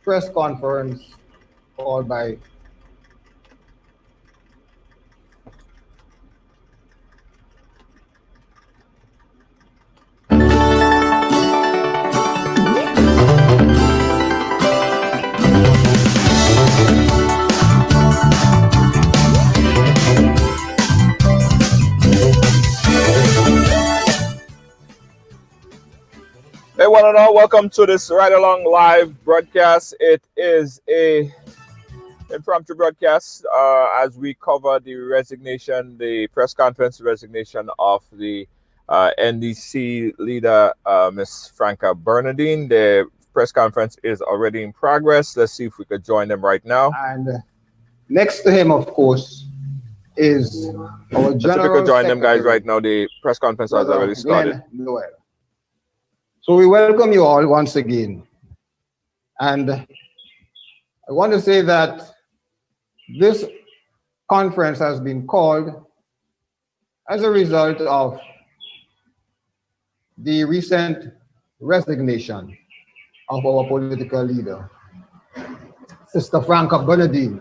press conference called by Hey, one and all, welcome to this Ride Along live broadcast. It is a impromptu broadcast as we cover the press conference resignation of the NDC leader, Ms. Franca Bernardine. The press conference is already in progress. Let's see if we could join them right now. And next to him, of course, is our General we could join them, guys, Secretary, right now. The press conference has already started. So we welcome you all once again. And I want to say that this conference has been called as a result of the recent resignation of our political leader, Sister Franca Bernardine.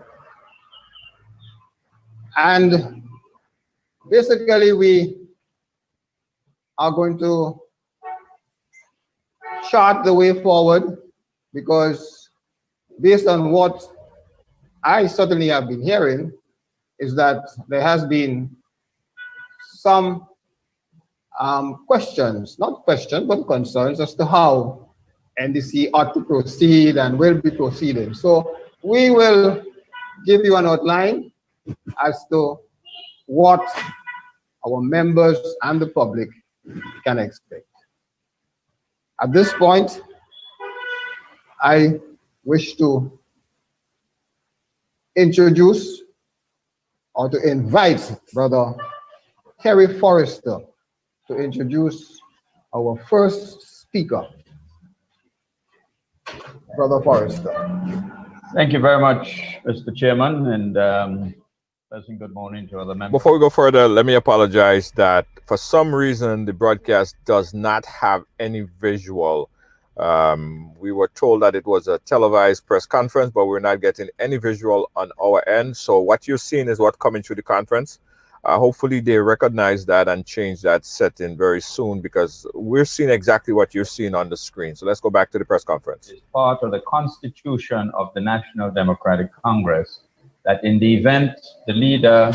And basically, we are going to chart the way forward, because based on what I certainly have been hearing is that there has been some questions, not questions, but concerns as to how NDC ought to proceed and will be proceeding. So we will give you an outline as to what our members and the public can expect. At this point, I wish to introduce or to invite Brother Terry Forrester to introduce our first speaker. Brother Forrester. Thank you very much, Mr. Chairman, and pleasant good morning to other members. Before we go further, let me apologize that for some reason the broadcast does not have any visual. We were told that it was a televised press conference, but we're not getting any visual on our end. So what you're seeing is what's coming through the conference. Hopefully they recognize that and change that setting very soon, because we're seeing exactly what you're seeing on the screen. So let's go back to the press conference. It's part of the Constitution of the National Democratic Congress that in the event the leader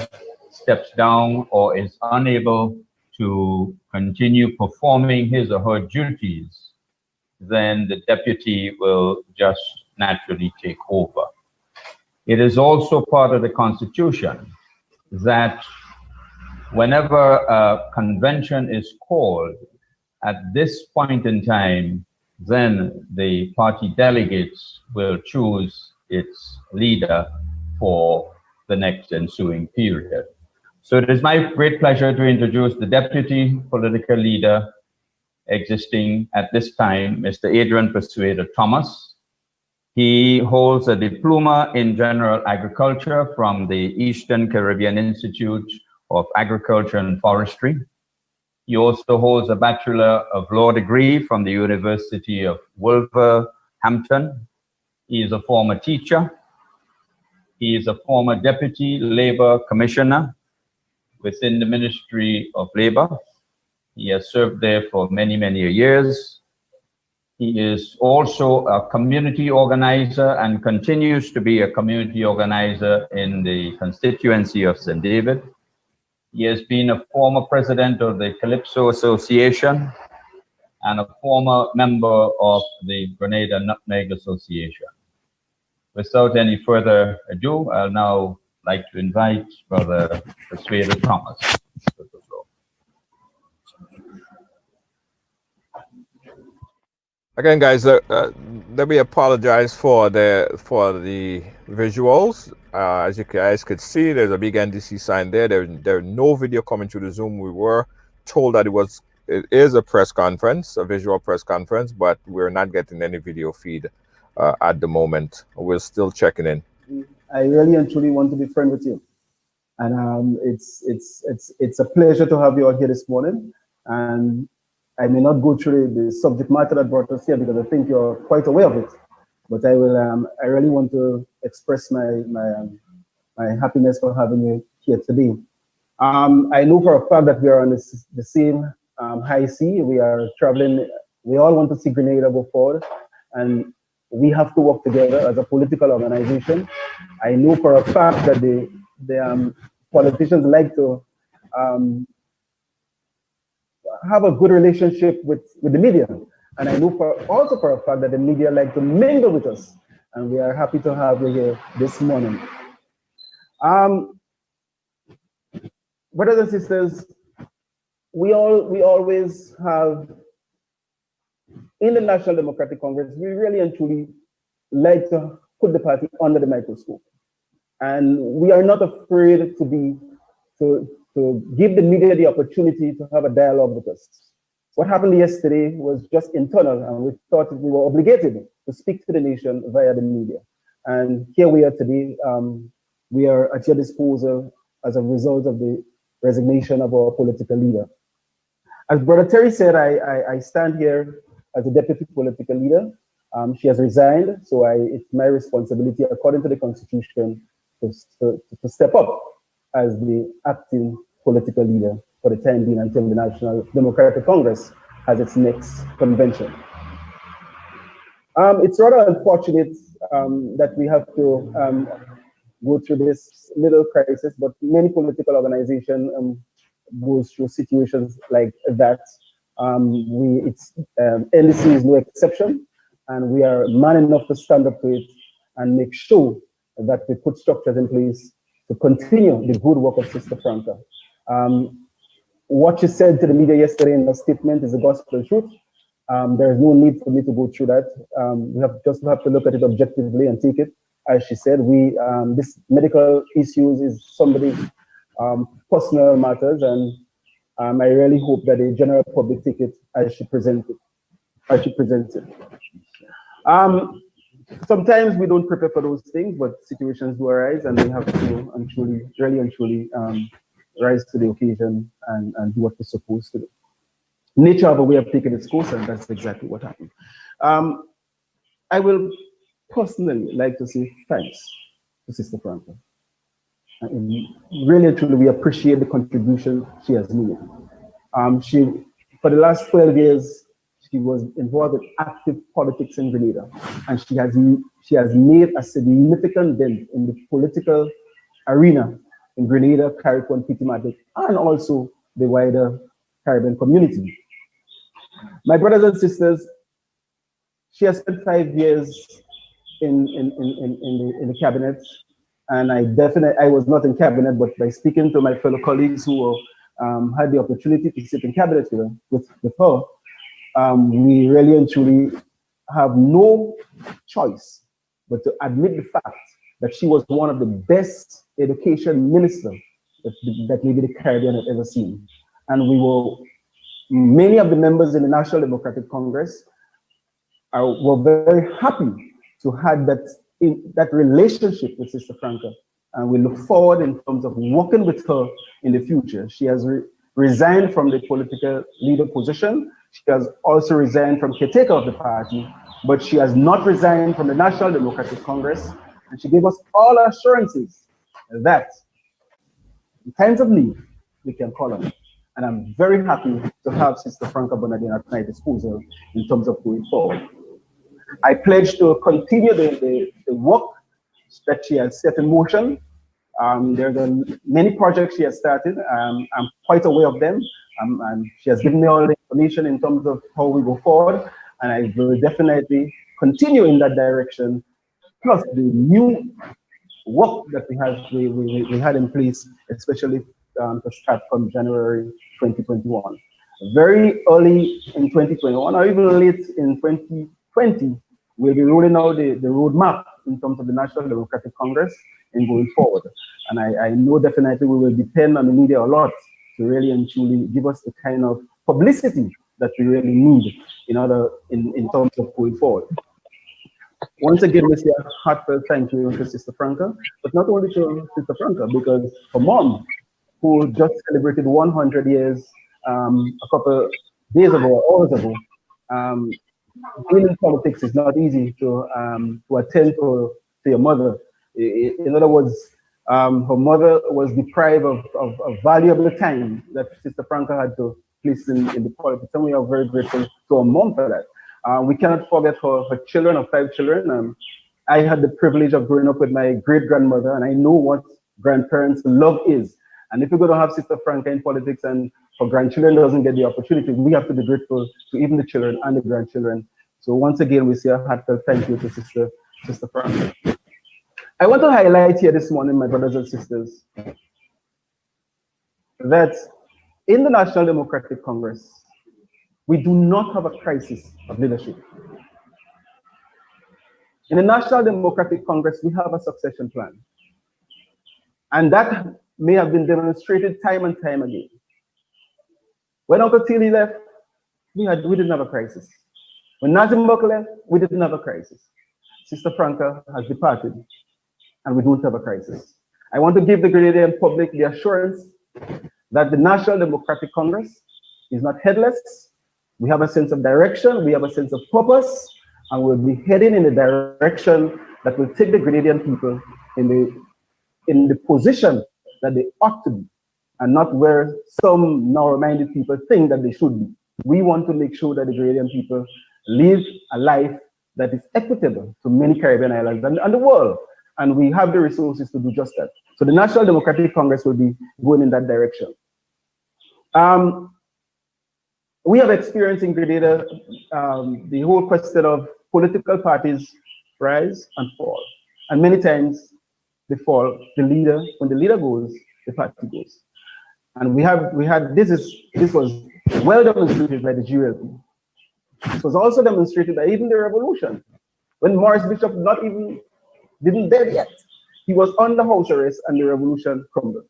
steps down or is unable to continue performing his or her duties, then the deputy will just naturally take over. It is also part of the Constitution that whenever a convention is called, at this point in time, then the party delegates will choose its leader for the next ensuing period. So it is my great pleasure to introduce the deputy political leader existing at this time, Mr. Adrian Persuader Thomas. He holds a diploma in general agriculture from the Eastern Caribbean Institute of Agriculture and Forestry. He also holds a Bachelor of Law degree from the University of Wolverhampton. He is a former teacher. He is a former Deputy Labor Commissioner within the Ministry of Labor. He has served there for many, many years. He is also a community organizer and continues to be a community organizer in the constituency of St. David. He has been a former president of the Calypso Association and a former member of the Grenada Nutmeg Association. Without any further ado, I'll now like to invite Brother Persuader Thomas to the floor. Again, guys, let me apologize for the visuals. As you guys could see, there's a big NDC sign there. There's no video coming through the Zoom. We were told that it is a press conference, a visual press conference, but we're not getting any video feed at the moment. We're still checking in. I really and truly want to be friends with you, and it's a pleasure to have you all here this morning. And I may not go through the subject matter that brought us here, because I think you're quite aware of it. But I will. I really want to express my happiness for having you here today. I know for a fact that we are on the same high sea. We are traveling. We all want to see Grenada go forward, and we have to work together as a political organization. I know for a fact that the politicians like to um, have a good relationship with the media. And I know also for a fact that the media like to mingle with us. And we are happy to have you here this morning. Brothers and sisters, we always have, in the National Democratic Congress, we really and truly like to put the party under the microscope. And we are not afraid to give the media the opportunity to have a dialogue with us. What happened yesterday was just internal, and we thought we were obligated to speak to the nation via the media. And here we are today. We are at your disposal as a result of the resignation of our political leader. As Brother Terry said, I stand here as a deputy political leader. She has resigned, so it's my responsibility, according to the Constitution, to step up as the acting political leader for the time being until the National Democratic Congress has its next convention. It's rather unfortunate that we have to go through this little crisis, but many political organizations go through situations like that. NDC is no exception, and we are man enough to stand up to it and make sure that we put structures in place to continue the good work of Sister Franca. What she said to the media yesterday in her statement is the gospel truth. There is no need for me to go through that. We have to look at it objectively and take it. As she said, this medical issues is somebody's personal matters, and I really hope that the general public take it as she presents it. Sometimes we don't prepare for those things, but situations do arise, and we have to really and truly rise to the occasion and do what we're supposed to do. Nature of a way of taking its course, and that's exactly what happened. I will personally like to say thanks to Sister Franca. And really and truly, we appreciate the contribution she has made. For the last 12 years, she was involved in active politics in Grenada, and she has made a significant dent in the political arena in Grenada, Carriacou, Pitimatic, and also the wider Caribbean community. My brothers and sisters, she has spent 5 years in the cabinet, and I was not in cabinet, but by speaking to my fellow colleagues who had the opportunity to sit in cabinet with her, we really and truly have no choice but to admit the fact that she was one of the best education ministers that maybe the Caribbean had ever seen. And many of the members in the National Democratic Congress were very happy to have that relationship with Sister Franca. And we look forward in terms of working with her in the future. She has resigned from the political leader position. She has also resigned from caretaker of the party, but she has not resigned from the National Democratic Congress. And she gave us all assurances that in times of need, we can call on her. And I'm very happy to have Sister Franca Bernardine at my disposal in terms of going forward. I pledge to continue the work that she has set in motion. There are many projects she has started. I'm quite aware of them. And she has given me all the information in terms of how we go forward. And I will definitely continue in that direction. Plus the new work that we had in place, especially to start from January 2021. Very early in 2021, or even late in 2020, we'll be rolling out the roadmap in terms of the National Democratic Congress and going forward. And I know definitely we will depend on the media a lot to really and truly give us the kind of publicity that we really need in terms of going forward. Once again, we say a heartfelt thank you to Sister Franca, but not only to Sister Franca, because her mom, who just celebrated 100 years a couple days ago, hours ago, being in politics is not easy to attend to your mother. In other words, her mother was deprived of valuable time that Sister Franca had to place in the politics, and we are very grateful to our mom for that. We cannot forget her children, her 5 children. I had the privilege of growing up with my great-grandmother, and I know what grandparents' love is. And if we're going to have Sister Franca in politics and her grandchildren doesn't get the opportunity, we have to be grateful to even the children and the grandchildren. So once again, we say a heartfelt thank you to Sister Franca. I want to highlight here this morning, my brothers and sisters, that in the National Democratic Congress, we do not have a crisis of leadership. In the National Democratic Congress, we have a succession plan. And that may have been demonstrated time and time again. When Uncle Tilly left, we didn't have a crisis. When Nazim Buck left, we didn't have a crisis. Sister Franca has departed, and we don't have a crisis. I want to give the Grenadian public the assurance that the National Democratic Congress is not headless. We have a sense of direction, we have a sense of purpose, and we'll be heading in the direction that will take the Grenadian people in the position that they ought to be, and not where some narrow-minded people think that they should be. We want to make sure that the Grenadian people live a life that is equitable to many Caribbean islands and the world, and we have the resources to do just that. So the National Democratic Congress will be going in that direction. We have experienced in Grenada the whole question of political parties rise and fall. And many times they fall, when the leader goes, the party goes. And this was well demonstrated by the GLP. It was also demonstrated by even the revolution. When Morris Bishop didn't dead yet, he was under house arrest and the revolution crumbled.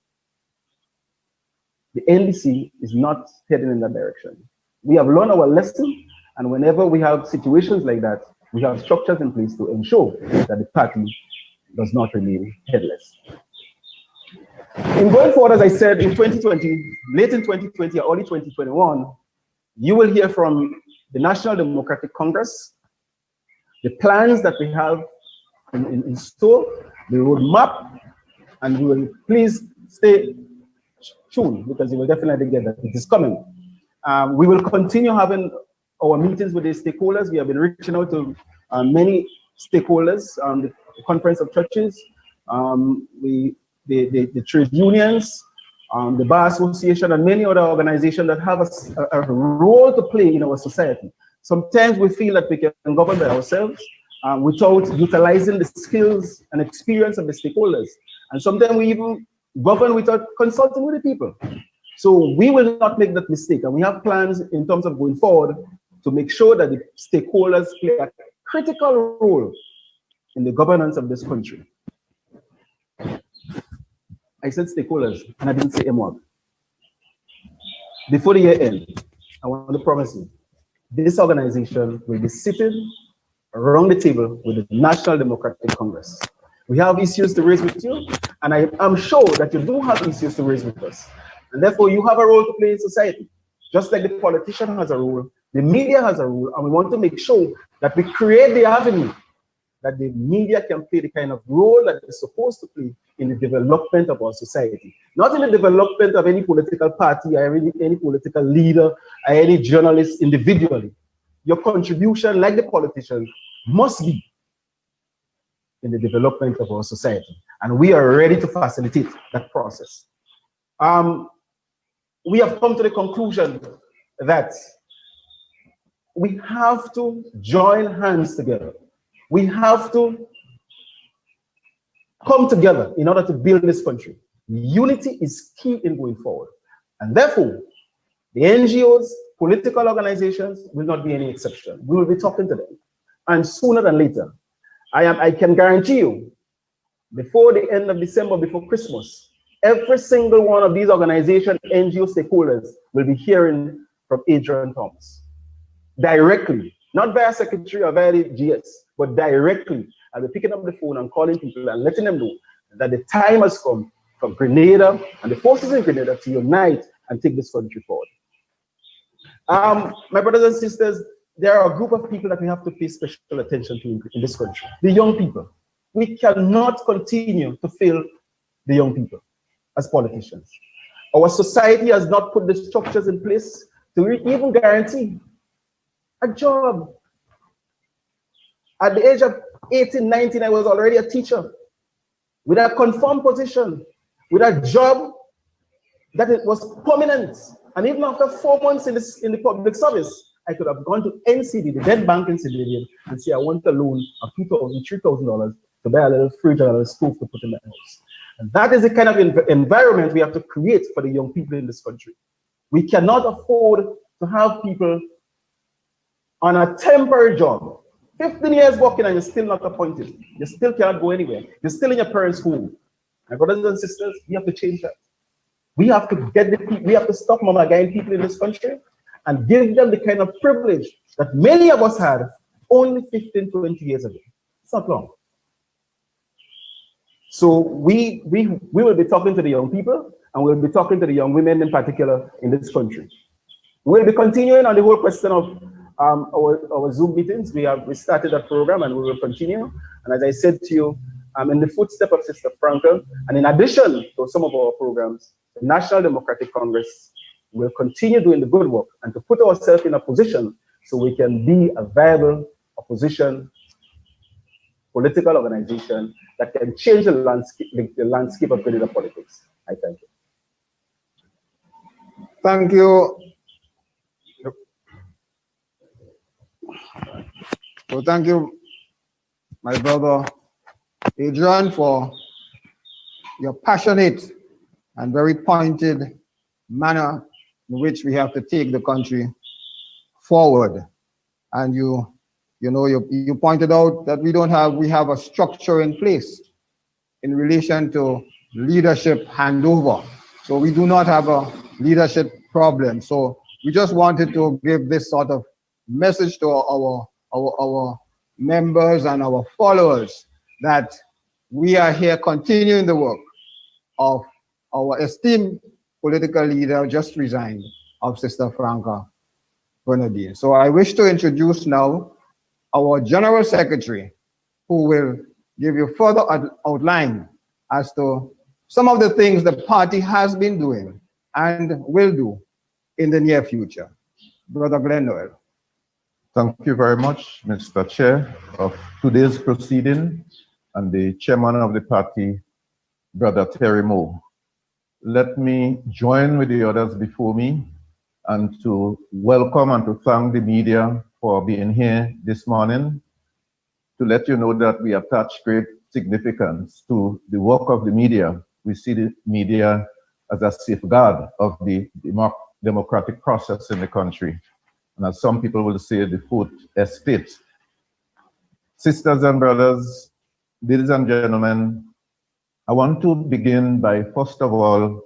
The NDC is not heading in that direction. We have learned our lesson, and whenever we have situations like that, we have structures in place to ensure that the party does not remain headless. In going forward, as I said, in 2020, late in 2020 or early 2021, you will hear from the National Democratic Congress the plans that we have in store, the roadmap, and you will please stay tuned because you will definitely get that it is coming. We will continue having our meetings with the stakeholders. We have been reaching out to many stakeholders, the Conference of Churches, the trade unions, the Bar Association, and many other organizations that have a role to play in our society. Sometimes we feel that we can govern by ourselves without utilizing the skills and experience of the stakeholders. And sometimes we even govern without consulting with the people. So we will not make that mistake. And we have plans in terms of going forward to make sure that the stakeholders play a critical role in the governance of this country. I said stakeholders, and I didn't say MWAG. Before the year ends, I want to promise you, this organization will be sitting around the table with the National Democratic Congress. We have issues to raise with you, and I am sure that you do have issues to raise with us. And therefore, you have a role to play in society. Just like the politician has a role, the media has a role, and we want to make sure that we create the avenue that the media can play the kind of role that it's supposed to play in the development of our society. Not in the development of any political party or any political leader or any journalist individually. Your contribution, like the politicians, must be in the development of our society. And we are ready to facilitate that process. We have come to the conclusion that we have to join hands together. We have to come together in order to build this country. Unity is key in going forward. And therefore, the NGOs, political organizations will not be any exception. We will be talking to them. And sooner than later, I can guarantee you, before the end of December, before Christmas, every single one of these organizations, NGO stakeholders, will be hearing from Adrian Thomas. Directly, not via secretary or via the GS, but directly. I'll be picking up the phone and calling people and letting them know that the time has come for Grenada and the forces in Grenada to unite and take this country forward. My brothers and sisters, there are a group of people that we have to pay special attention to in this country. The young people. We cannot continue to fail the young people as politicians. Our society has not put the structures in place to even guarantee a job. At the age of 18, 19, I was already a teacher with a confirmed position, with a job that it was permanent. And even after 4 months in the public service, I could have gone to NCD, the dead bank in Civilian, and say, I want a loan of $2,000, $3,000 to buy a little fridge and a little stove to put in my house. And that is the kind of environment we have to create for the young people in this country. We cannot afford to have people on a temporary job. 15 years working and you're still not appointed. You still cannot go anywhere. You're still in your parents' home. My brothers and sisters, we have to change that. We have to get the people, we have to stop mama-guying people in this country and give them the kind of privilege that many of us had only 15, 20 years ago. It's not long. So we will be talking to the young people, and we'll be talking to the young women in particular in this country. We'll be continuing on the whole question of our Zoom meetings. We started that program and we will continue. And as I said to you, in the footsteps of Sister Frankel, and in addition to some of our programs, the National Democratic Congress will continue doing the good work and to put ourselves in a position so we can be a viable opposition political organization that can change the landscape of guerrilla politics. I thank you. Thank you. So thank you, my brother Adrian, for your passionate and very pointed manner in which we have to take the country forward. And you pointed out that we have a structure in place in relation to leadership handover. So we do not have a leadership problem. So we just wanted to give this sort of message to our members and our followers that we are here continuing the work of our esteemed political leader just resigned, of Sister Franca Bernardine. So I wish to introduce now our General Secretary, who will give you further outline as to some of the things the party has been doing and will do in the near future. Brother Glenn Noel. Thank you very much, Mr. Chair of today's proceeding and the chairman of the party, Brother Terry Moore. Let me join with the others before me and to welcome and to thank the media for being here this morning, to let you know that we attach great significance to the work of the media. We see the media as a safeguard of the democratic process in the country. And as some people will say, the fourth estate. Sisters and brothers, ladies and gentlemen, I want to begin by, first of all,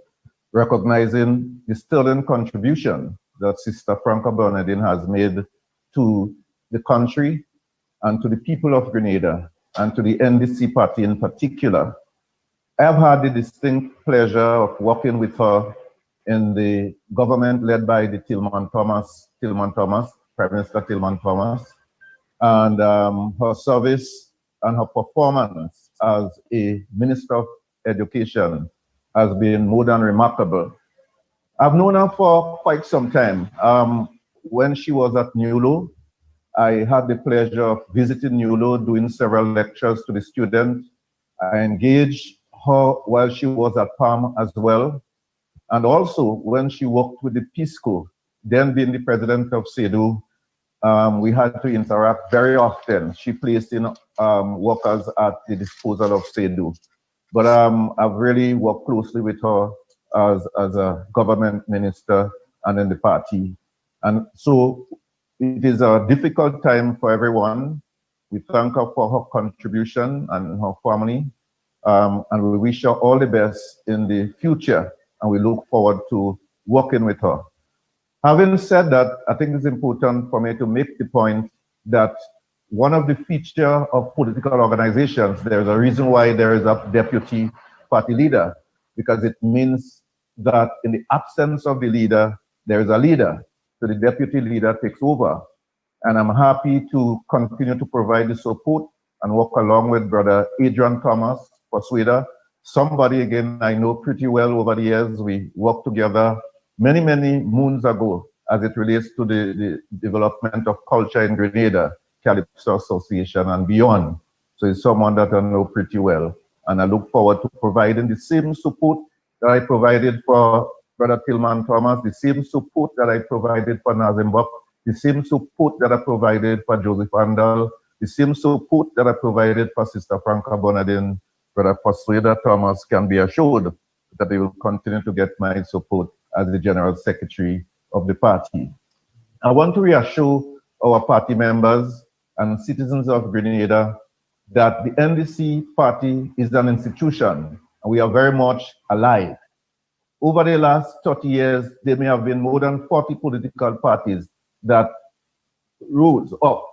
recognizing the sterling contribution that Sister Franca Bernardine has made to the country and to the people of Grenada and to the NDC party in particular. I have had the distinct pleasure of working with her in the government led by the Tillman Thomas, Prime Minister Tillman Thomas, and her service and her performance as a Minister of Education has been more than remarkable. I've known her for quite some time. When she was at NULO, I had the pleasure of visiting NULO, doing several lectures to the students. I engaged her while she was at PALM as well. And also when she worked with the Peace Corps, then being the president of SEDU, we had to interact very often. She placed in workers at the disposal of SEDU. But I've really worked closely with her as a government minister and in the party. And so it is a difficult time for everyone. We thank her for her contribution and her family. And we wish her all the best in the future. And we look forward to working with her. Having said that, I think it's important for me to make the point that one of the features of political organizations, there's a reason why there is a deputy party leader, because it means that in the absence of the leader, there is a leader. So the deputy leader takes over. And I'm happy to continue to provide the support and work along with Brother Adrian Thomas, Persuader, somebody, again, I know pretty well over the years. We worked together many, many moons ago as it relates to the development of culture in Grenada, Calypso Association and beyond. So it's someone that I know pretty well. And I look forward to providing the same support that I provided for Brother Tillman Thomas, the same support that I provided for Nazim Buck, the same support that I provided for Joseph Andal, the same support that I provided for Sister Franca Bonadin. Brother Persuader Thomas can be assured that they will continue to get my support as the General Secretary of the party. I want to reassure our party members and citizens of Grenada that the NDC party is an institution and we are very much alive. Over the last 30 years, there may have been more than 40 political parties that rose up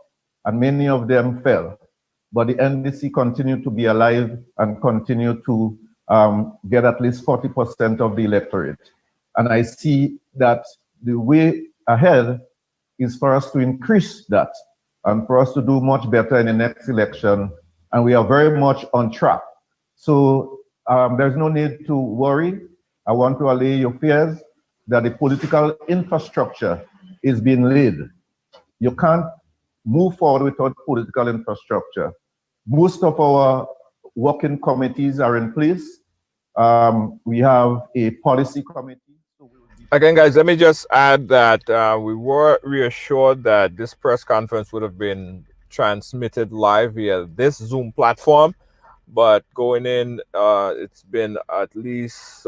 and many of them fell. But the NDC continued to be alive and continue to get at least 40% of the electorate. And I see that the way ahead is for us to increase that and for us to do much better in the next election. And we are very much on track. So there's no need to worry. I want to allay your fears that the political infrastructure is being laid. You can't move forward without political infrastructure. Most of our working committees are in place. We have a policy committee. Again, guys, let me just add that we were reassured that this press conference would have been transmitted live via this Zoom platform. But going in, it's been at least,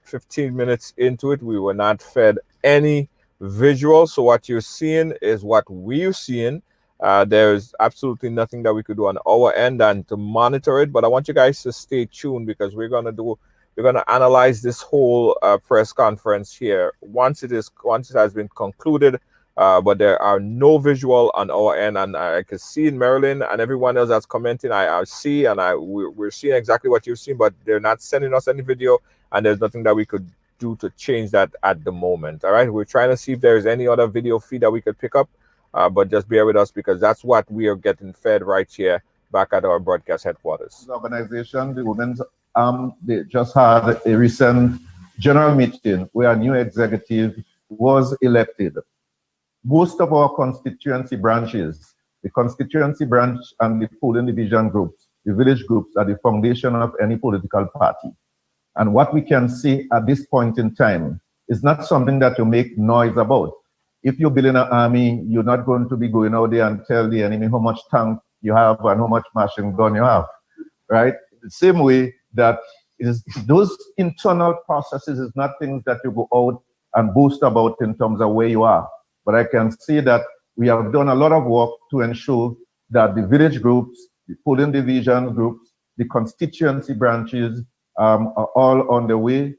15 minutes into it, we were not fed any visual. So what you're seeing is what we're seeing. There's absolutely nothing that we could do on our end and to monitor it. But I want you guys to stay tuned because we're gonna analyze this whole press conference here once it has been concluded. But there are no visual on our end, and I can see in Maryland and everyone else that's commenting. I see, and we're seeing exactly what you've seen, but they're not sending us any video, and there's nothing that we could do to change that at the moment. All right, we're trying to see if there's any other video feed that we could pick up, but just bear with us because that's what we are getting fed right here back at our broadcast headquarters. The organization, the Women's they just had a recent general meeting where a new executive was elected. Most of our constituency branches, the constituency branch and the polling division groups, the village groups are the foundation of any political party. And what we can see at this point in time is not something that you make noise about. If you're building an army, you're not going to be going out there and tell the enemy how much tank you have and how much machine gun you have, right? The same way that it is, those internal processes is not things that you go out and boast about in terms of where you are. But I can see that we have done a lot of work to ensure that the village groups, the polling division groups, the constituency branches are all on the way.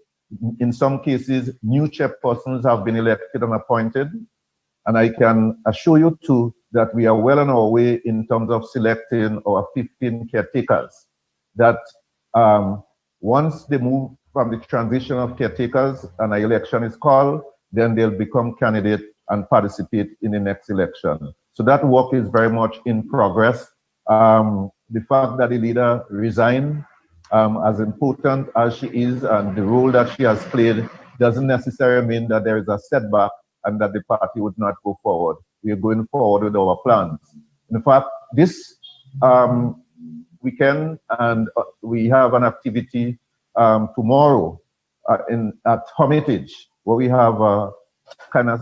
In some cases, new chairpersons have been elected and appointed. And I can assure you too that we are well on our way in terms of selecting our 15 caretakers. That once they move from the transition of caretakers and an election is called, then they'll become candidates and participate in the next election. So that work is very much in progress. The fact that the leader resigned, as important as she is and the role that she has played, doesn't necessarily mean that there is a setback and that the party would not go forward. We are going forward with our plans. In fact, this weekend, and we have an activity tomorrow at Hermitage, where we have a kind of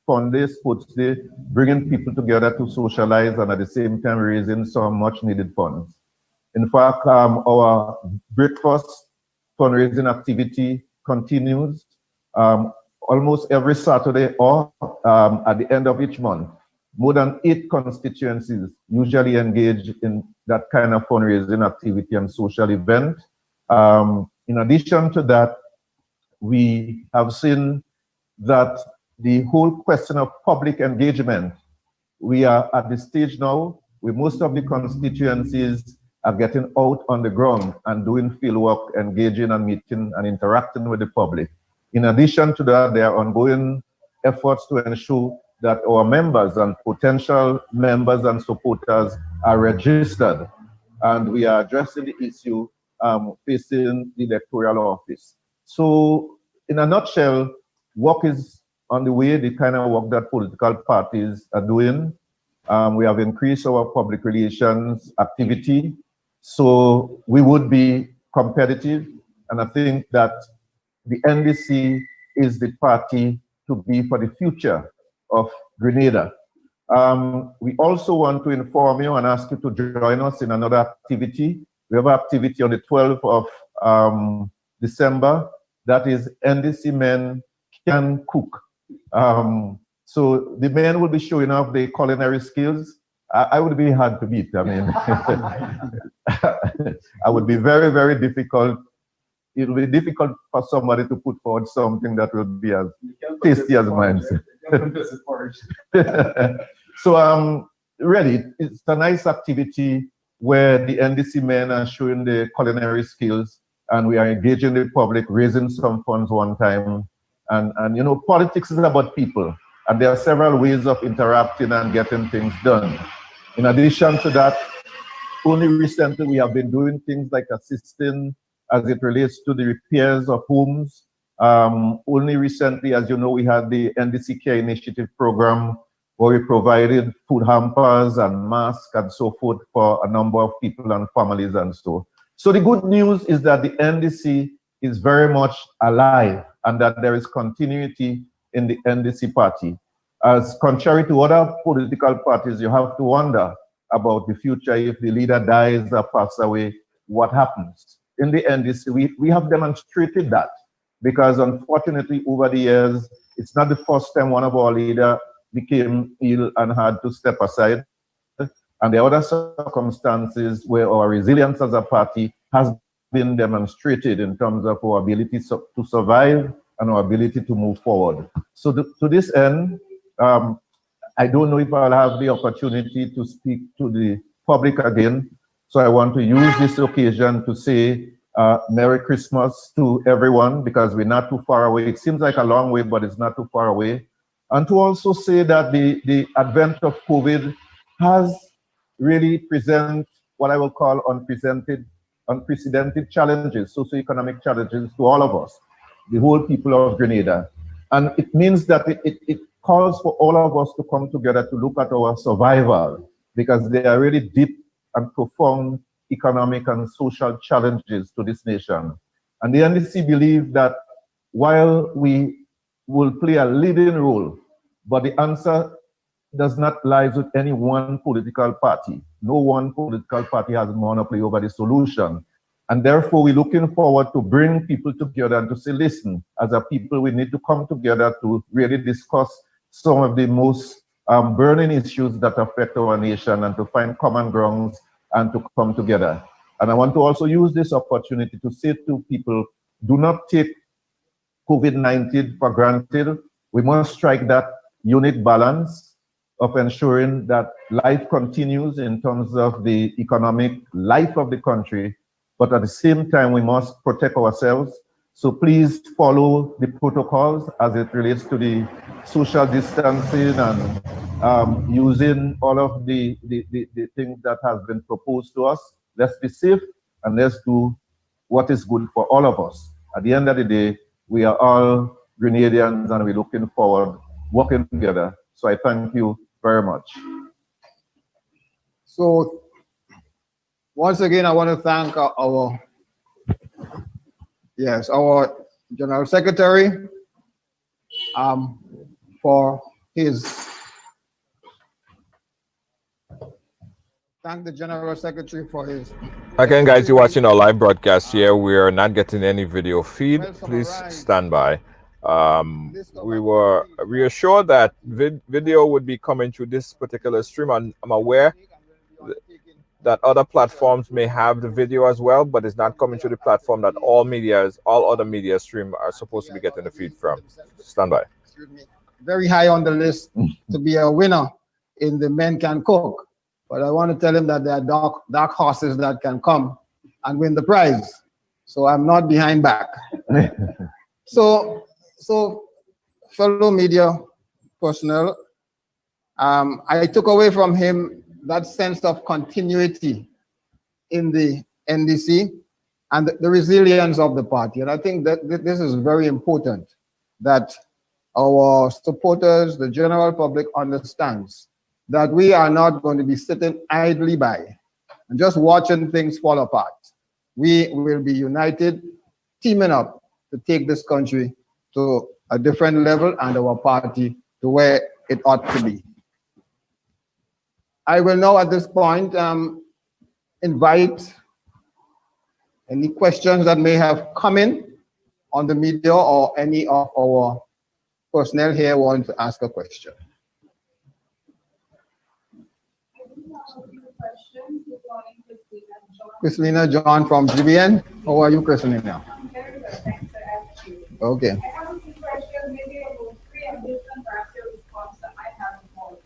fun day, sports day, bringing people together to socialize and at the same time raising some much needed funds. In fact, our breakfast fundraising activity continues almost every Saturday or at the end of each month. More than 8 constituencies usually engage in that kind of fundraising activity and social event. In addition to that, we have seen that the whole question of public engagement, we are at the stage now where most of the constituencies are getting out on the ground and doing field work, engaging and meeting and interacting with the public. In addition to that, there are ongoing efforts to ensure that our members and potential members and supporters are registered, and we are addressing the issue facing the electoral office. So, in a nutshell, work is on the way, the kind of work that political parties are doing. We have increased our public relations activity, so we would be competitive, and I think that the NDC is the party to be for the future of Grenada. We also want to inform you and ask you to join us in another activity. We have an activity on the 12th of December. That is NDC Men Can Cook. So the men will be showing off their culinary skills. I would be hard to beat. I mean, I would be very, very difficult. It will be difficult for somebody to put forward something that will be as tasty as mine. So really, it's a nice activity where the NDC men are showing their culinary skills, and we are engaging the public, raising some funds one time. And you know, politics is about people, and there are several ways of interacting and getting things done. In addition to that, only recently we have been doing things like assisting as it relates to the repairs of homes. Only recently, as you know, we had the NDC Care Initiative program where we provided food hampers and masks and so forth for a number of people and families and so. So the good news is that the NDC is very much alive and that there is continuity in the NDC party. As contrary to other political parties, you have to wonder about the future. If the leader dies or passes away, what happens? In the NDC, we have demonstrated that, because unfortunately over the years, it's not the first time one of our leaders became ill and had to step aside. And there are other circumstances where our resilience as a party has been demonstrated in terms of our ability to survive and our ability to move forward. So to this end, I don't know if I'll have the opportunity to speak to the public again. So I want to use this occasion to say Merry Christmas to everyone, because we're not too far away. It seems like a long way, but it's not too far away. And to also say that the advent of COVID has really presented what I will call unprecedented challenges, socioeconomic challenges to all of us, the whole people of Grenada. And it means that it calls for all of us to come together to look at our survival, because they are really deep and profound economic and social challenges to this nation. And the NDC believe that while we will play a leading role, but the answer does not lie with any one political party. No one political party has monopoly over the solution. And therefore, we're looking forward to bring people together and to say, listen, as a people, we need to come together to really discuss some of the most burning issues that affect our nation and to find common grounds and to come together. And I want to also use this opportunity to say to people, do not take COVID-19 for granted. We must strike that unit balance of ensuring that life continues in terms of the economic life of the country, but at the same time, we must protect ourselves. So please follow the protocols as it relates to the social distancing and using all of the things that have been proposed to us. Let's be safe and let's do what is good for all of us. At the end of the day, we are all Grenadians and we're looking forward, working together. So I thank you very much. So once again, I want to thank our General Secretary for his. Thank the General Secretary for his. Again, guys, you're watching our live broadcast here. We are not getting any video feed. Please stand by. We were reassured that video would be coming through this particular stream. I'm aware that other platforms may have the video as well, but it's not coming to the platform that all other media stream are supposed to be getting the feed from. Stand by. Very high on the list to be a winner in the Men Can Cook. But I want to tell him that there are dark horses that can come and win the prize. So I'm not behind back. So fellow media personnel, I took away from him that sense of continuity in the NDC and the resilience of the party. And I think that this is very important, that our supporters, the general public, understands that we are not going to be sitting idly by and just watching things fall apart. We will be united, teaming up to take this country to a different level and our party to where it ought to be. I will now at this point invite any questions that may have come in on the media or any of our personnel here want to ask a question. Christina John from GBN. How are you, Christina? Okay. I have a few questions, maybe about three and different perhaps your response that I have also.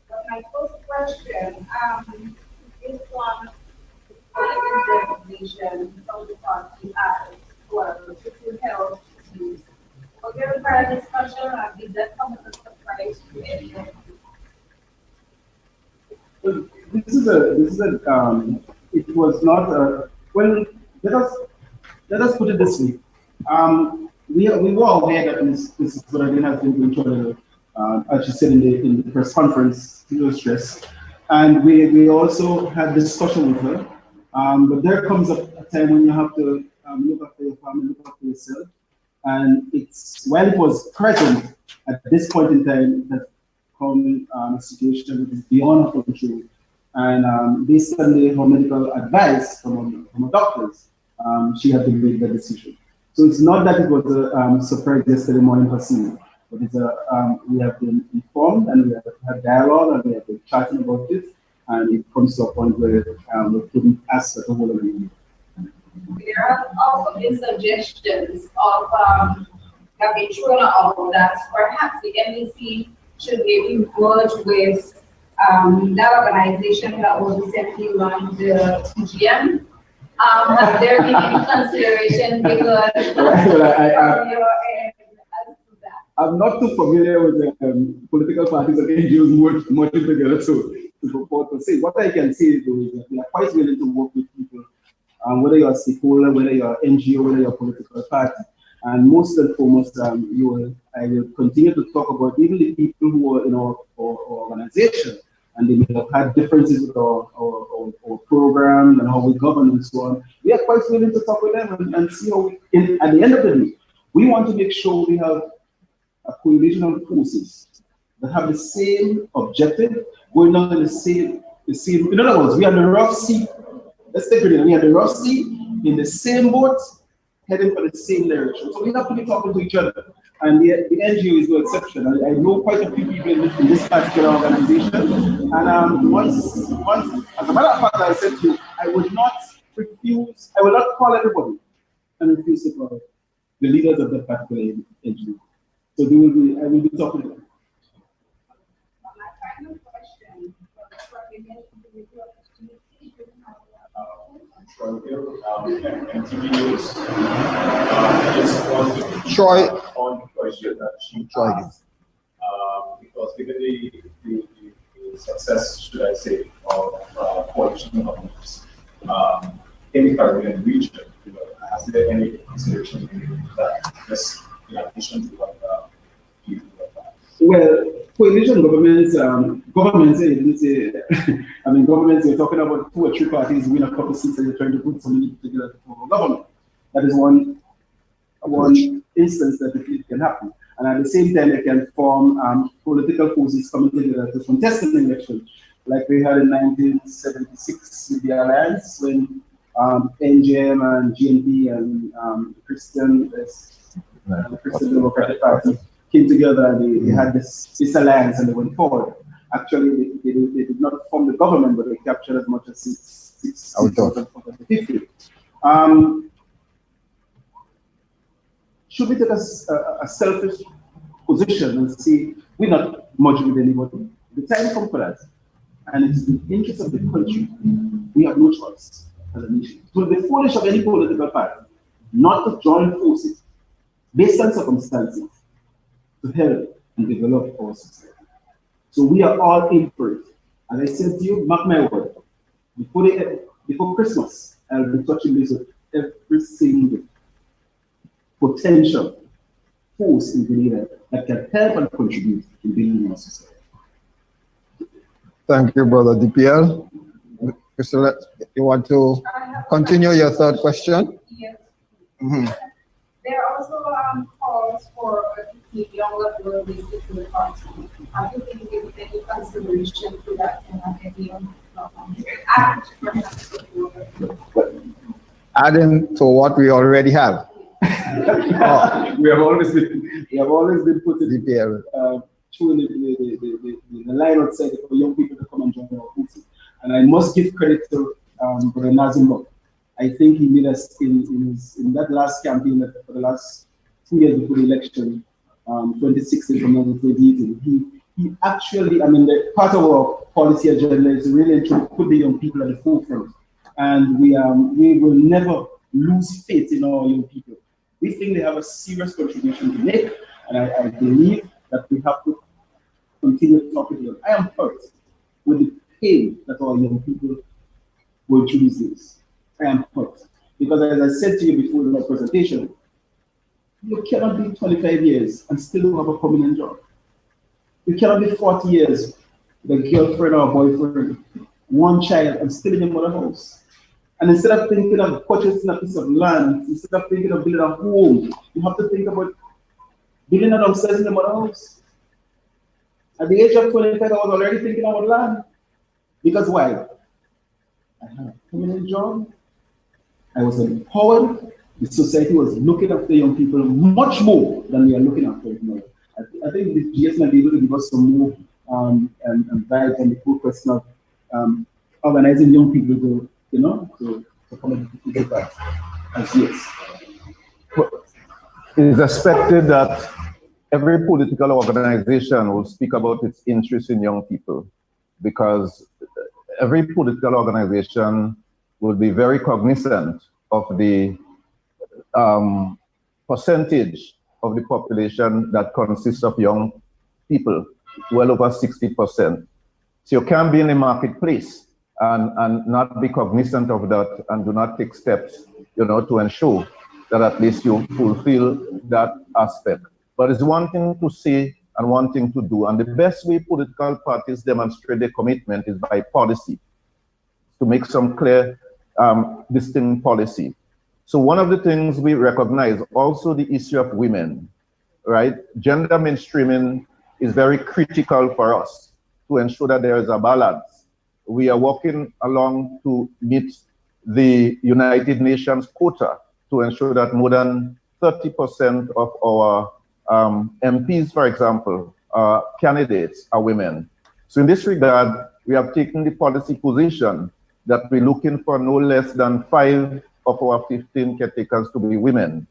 But my first question is on the recognition of the party as well, which will help to was there a prior discussion or did that come as a surprise to anyone? Well, it was not well, let us put it this way. We were aware that this Bernardine has been going through, as you said in the press conference, stress, and we also had discussion with her. But there comes a time when you have to look after your family, look after yourself, and it's while it was present at this point in time that come a situation that is beyond our control, and based on her medical advice from her doctors, she had to make the decision. So it's not that it was a surprise yesterday morning for seeing, but it's we have been informed and we have had dialogue and we have been chatting about it, and it comes to a point where we couldn't ask her to hold on anymore. There have also been suggestions of have been thrown out that perhaps the NDC should be merged with that organization that was recently run, the TGM. Has there been any consideration because I'm not too familiar with the political parties that NGOs merging together to propose to say. What I can say though is that we are quite willing to work with people, whether you're a stakeholder, whether you're an NGO, whether you're a political party. And most and foremost, I will continue to talk about even the people who are in our organization, and they may have had differences with our program and how we govern and so on. We are quite willing to talk with them and see how we, at the end of the day, we want to make sure we have a coalition of forces that have the same objective, going on in the same, in other words, we are the rough sea. Let's take it in, we are the rough sea in the same boat, heading for the same direction. So we have to be talking to each other. And the NGO is no exception. I know quite a few people in this particular organization. And once, as a matter of fact, I said to you, I will not call everybody and refuse to call the leaders of that particular NGO. So I will be talking to them. My final question, Troy. On the question that she asked, because given the success, should I say, of coalition governments in the Caribbean region, has there any consideration that just in addition to what you do? Well, coalition governments, governments, you're talking about 2 or 3 parties win a couple of seats and you're trying to put something together to form a government. That is one instance that it can happen. And at the same time, they can form political forces coming together to contest an election, like we had in 1976 with the Alliance, when NGM and GNP and Christian Democratic Party came together and they had this alliance and they went forward. Actually, they did not form the government, but they captured as much as 6 out of the 50. Should we take a selfish position and say we're not merging with anybody? The time comes for that, and it's the interest of the country. We have no choice as a nation. So the foolish of any political party not to join forces based on circumstances to help and develop our society. So we are all in for it. As I said to you, mark my word, before Christmas, I'll be touching base with every single potential force in the leader that can help and contribute to building our society. Thank you, Brother DPL. Mr. You want to continue your third question? Yes. Mhm. There are also calls for younger girls to the party. Have you been given any consideration to that and any Adding to what we already have. Oh, We have always been put in DPL. through the line outside for young people to come and join our party. And I must give credit to Brother Nazim. I think he made us in that last campaign for the last 2 years before the election, 2016 from 2018. He actually, I mean, the part of our policy agenda is really to put the young people at the forefront. And we will never lose faith in our young people. We think they have a serious contribution to make, and I believe that we have to continue talking to them. I am hurt with the pain that our young people go through these days. I am hurt. Because as I said to you before in my presentation, you cannot be 25 years and still don't have a permanent job. You cannot be 40 years with a girlfriend or a boyfriend, one child, and still in your mother's house. And instead of thinking of purchasing a piece of land, instead of thinking of building a home, you have to think about building an upstairs in your mother's house. At the age of 25, I was already thinking about land. Because why? I had a permanent job. I was empowered. The society was looking after young people much more than we are looking after it now. I think the GS might be able to give us some more advice on the whole question of organizing young people to come and do that as yes. It is expected that every political organization will speak about its interest in young people, because every political organization will be very cognizant of the percentage of the population that consists of young people, well over 60%. So you can't be in the marketplace and not be cognizant of that and do not take steps, to ensure that at least you fulfill that aspect. But it's one thing to say and one thing to do. And the best way political parties demonstrate their commitment is by policy, to make some clear, distinct policy. So one of the things we recognize, also the issue of women, right? Gender mainstreaming is very critical for us to ensure that there is a balance. We are working along to meet the United Nations quota to ensure that more than 30% of our MPs, for example, candidates are women. So in this regard, we have taken the policy position that we're looking for no less than 5 of our 15 caretakers to be women.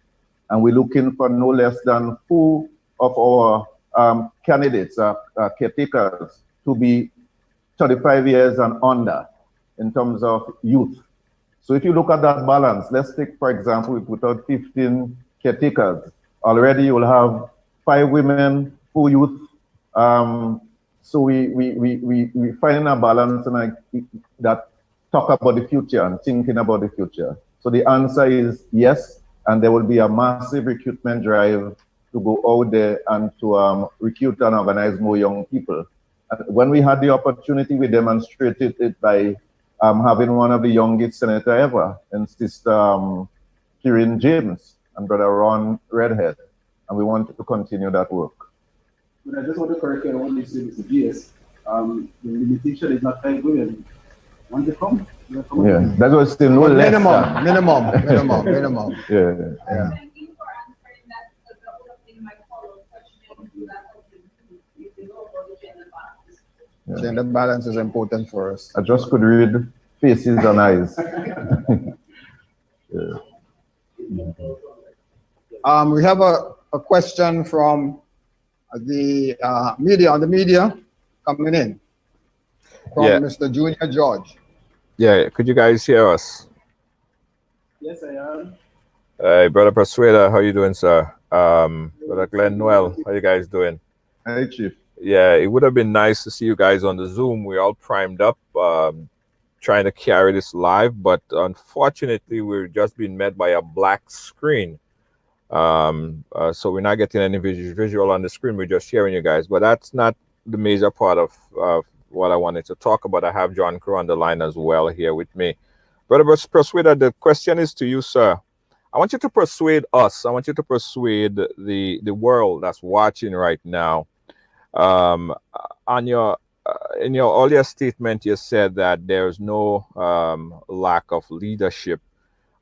And we're looking for no less than 4 of our candidates, caretakers, to be 35 years and under in terms of youth. So if you look at that balance, let's take, for example, we put out 15 caretakers. Already you will have 5 women, 4 youth. So we finding a balance and that talk about the future and thinking about the future. So the answer is yes, and there will be a massive recruitment drive to go out there and to recruit and organize more young people. And when we had the opportunity, we demonstrated it by having one of the youngest senator ever, and Sister Kirin James and Brother Ron Redhead, and we wanted to continue that work. But I just want to correct you on one issue, Mr. GS. The limitation is not 5 women. Once they come, yeah, that was still no less than. Minimum. Yeah. Thank you for answering that, because that would have been my follow-up question to that. If you know about the gender balance. Yeah. Gender balance is important for us. I just could read faces and eyes. Yeah. We have a question from the media coming in from Mr. Junior George. Yeah, could you guys hear us? Yes, I am. Hey, Brother Persuader, how you doing, sir? Brother Glenn Noel, how you guys doing? Hey, Chief. Yeah, it would have been nice to see you guys on the Zoom. We're all primed up, trying to carry this live, but unfortunately, we're just being met by a black screen. So we're not getting any visual on the screen. We're just sharing you guys, but that's not the major part of what I wanted to talk about. I have John Crow on the line as well here with me. Brother Persuader, the question is to you, sir. I want you to persuade us. I want you to persuade the world that's watching right now. On your in your earlier statement, you said that there is no lack of leadership.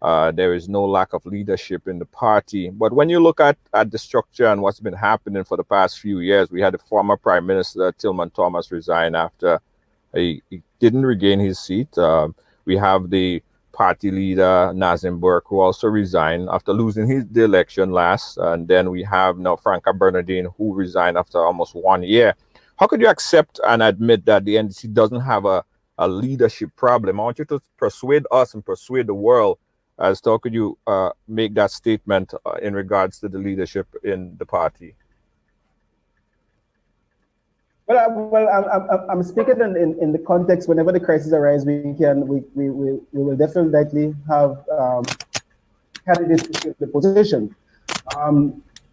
There is no lack of leadership in the party. But when you look at the structure and what's been happening for the past few years, we had the former Prime Minister Tillman Thomas resign after he didn't regain his seat. We have the party leader Nazim Burke, who also resigned after losing the election last. And then we have now Franca Bernardine, who resigned after almost 1 year. How could you accept and admit that the NDC doesn't have a leadership problem? I want you to persuade us and persuade the world as to how could you make that statement in regards to the leadership in the party? I'm speaking in the context. Whenever the crisis arises, we will definitely have candidates to take the position.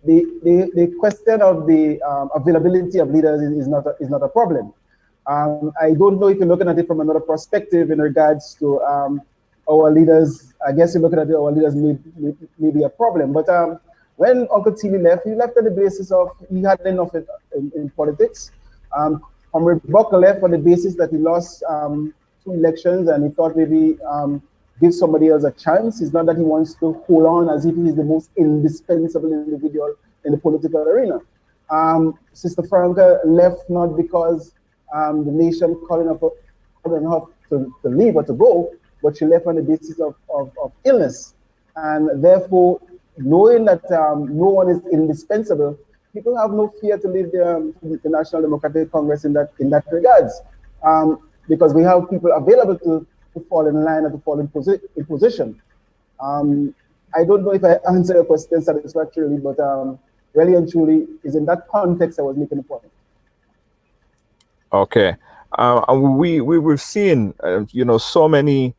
The question of the availability of leaders is not a problem. I don't know if you're looking at it from another perspective in regards to our leaders. I guess you're looking at our leaders may be a problem. But when Uncle Tilly left, he left on the basis of he had enough in politics. Comrade Bucker left on the basis that he lost 2 elections and he thought maybe give somebody else a chance. It's not that he wants to hold on as if he's the most indispensable individual in the political arena. Sister Franca left not because the nation calling her to leave or to go, but she left on the basis of illness. And therefore, knowing that no one is indispensable, people have no fear to leave the National Democratic Congress in that regards, because we have people available to fall in line and to fall in position. I don't know if I answer your question satisfactorily, but really and truly is in that context I was making the point. Okay. We've seen, so many,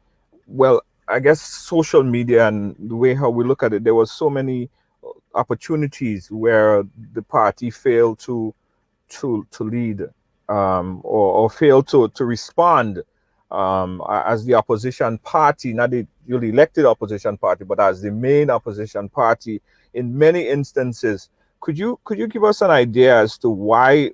well, I guess social media and the way how we look at it, there was so many opportunities where the party failed to lead, or failed to respond as the opposition party, not the newly elected opposition party, but as the main opposition party in many instances. Could you give us an idea as to why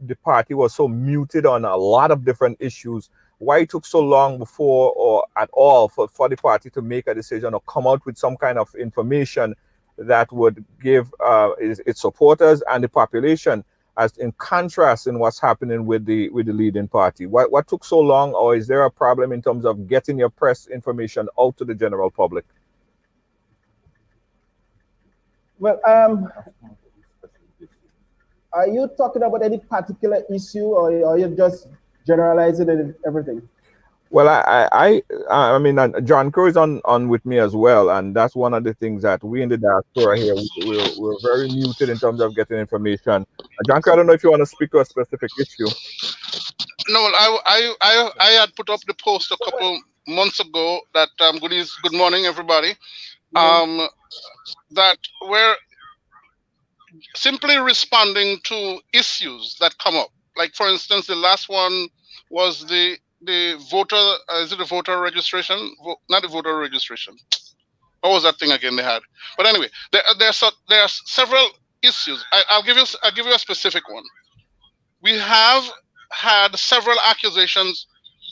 the party was so muted on a lot of different issues? Why it took so long before or at all for the party to make a decision or come out with some kind of information that would give its supporters and the population, as in contrast in what's happening with the leading party? What took so long, or is there a problem in terms of getting your press information out to the general public? Well, are you talking about any particular issue, or are you just generalizing everything? Well, I mean, John Crow is on with me as well, and that's one of the things that we in the diaspora here, we're very muted in terms of getting information. John Crow, I don't know if you want to speak to a specific issue. No, I had put up the post a couple months ago that good morning everybody, that we're simply responding to issues that come up. Like for instance, the last one was the voter, is it a voter registration? Not the voter registration. What was that thing again they had? But anyway, there are several issues. I'll give you a specific one. We have had several accusations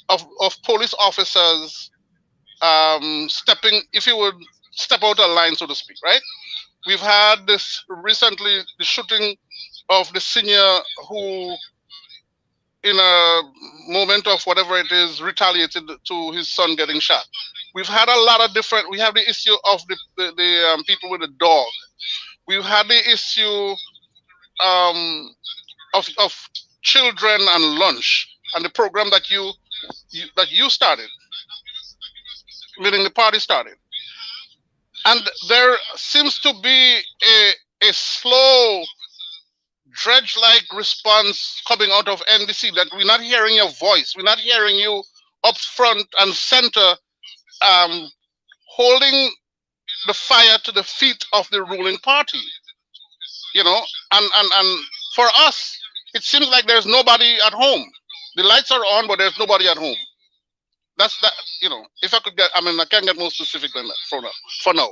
of police officers stepping, if you would, step out of line, so to speak, right? We've had this recently, the shooting of the senior who, in a moment of whatever it is, retaliated to his son getting shot. We've had a lot of different, we have the issue of the people with the dog. We've had the issue of children and lunch, and the program that you started, meaning the party started. And there seems to be a slow dredge-like response coming out of NDC, that we're not hearing your voice. We're not hearing you up front and center, holding the fire to the feet of the ruling party. You know, and for us, it seems like there's nobody at home. The lights are on, but there's nobody at home. That's that. You know, if I could get, I mean, I can't get more specific than that for now. For now.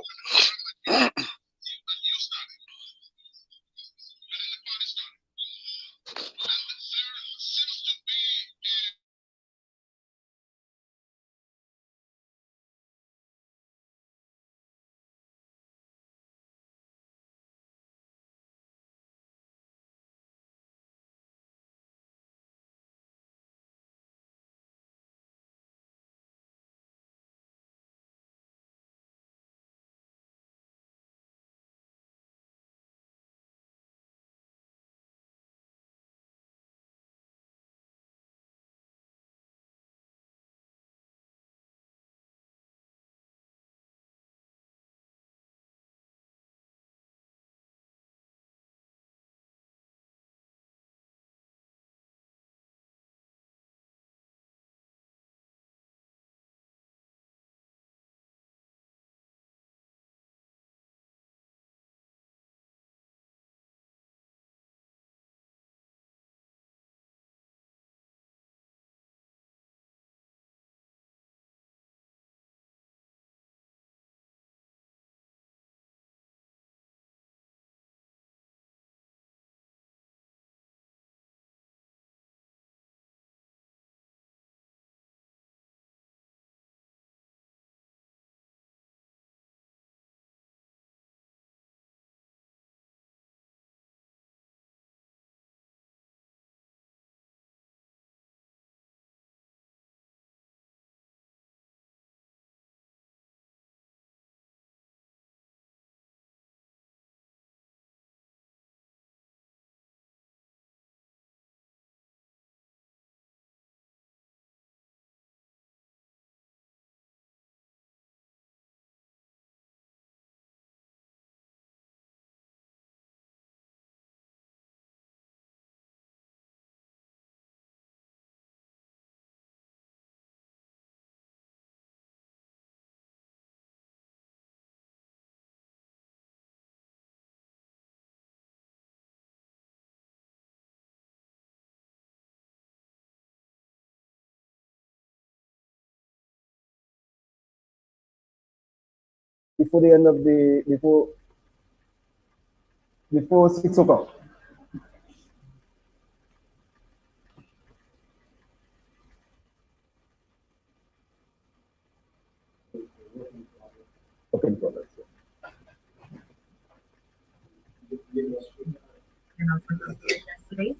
Before the end of the before 6 o'clock. Okay, brother.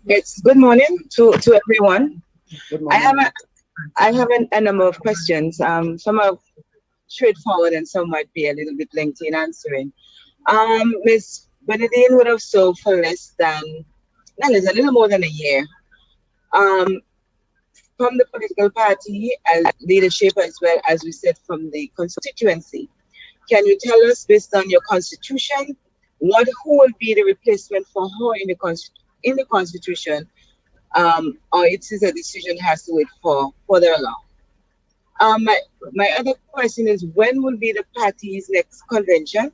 Yes, good morning to everyone. Good morning. I have a number of questions. Some are straightforward and some might be a little bit lengthy in answering. Ms. Benedine would have served for less than, that is a little more than a year. From the political party as leadership, as well as we said from the constituency. Can you tell us, based on your constitution, who will be the replacement for her in the constitution, or it is a decision has to wait for further along? My other question is, when will be the party's next convention?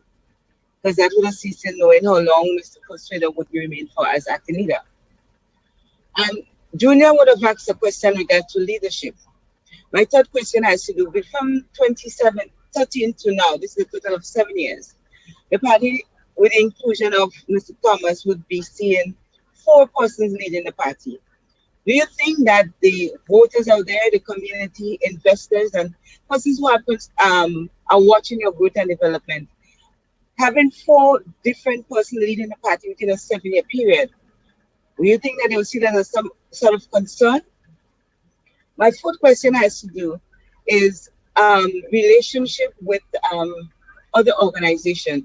Because that would assist in knowing how long Mr. Costrada would remain for as acting leader. And Junior would have asked a question regarding to leadership. My third question has to do with from 2013 to now, this is a total of 7 years. The party, with the inclusion of Mr. Thomas, would be seeing 4 persons leading the party. Do you think that the voters out there, the community, investors, and persons who are watching your growth and development, having 4 different persons leading the party within a 7-year period, do you think that they will see that as some sort of concern? My fourth question has to do is relationship with other organizations.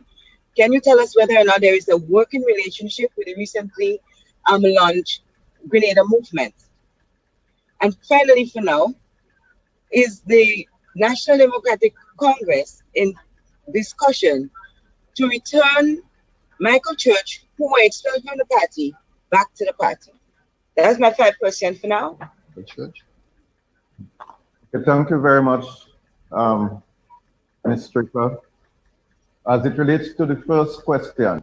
Can you tell us whether or not there is a working relationship with the recently launched Grenada movement? And finally, for now, is the National Democratic Congress in discussion to return Michael Church, who were expelled from the party, back to the party? That's my 5 questions for now. Good. Okay, thank you very much, Ms. Strickler. As it relates to the first question,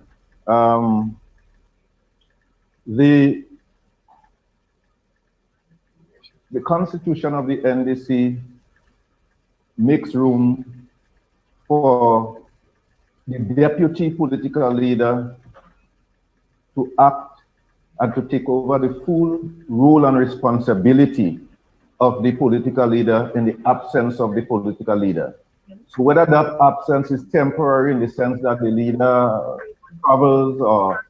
the constitution of the NDC makes room for the deputy political leader to act and to take over the full role and responsibility of the political leader in the absence of the political leader. So whether that absence is temporary in the sense that the leader travels or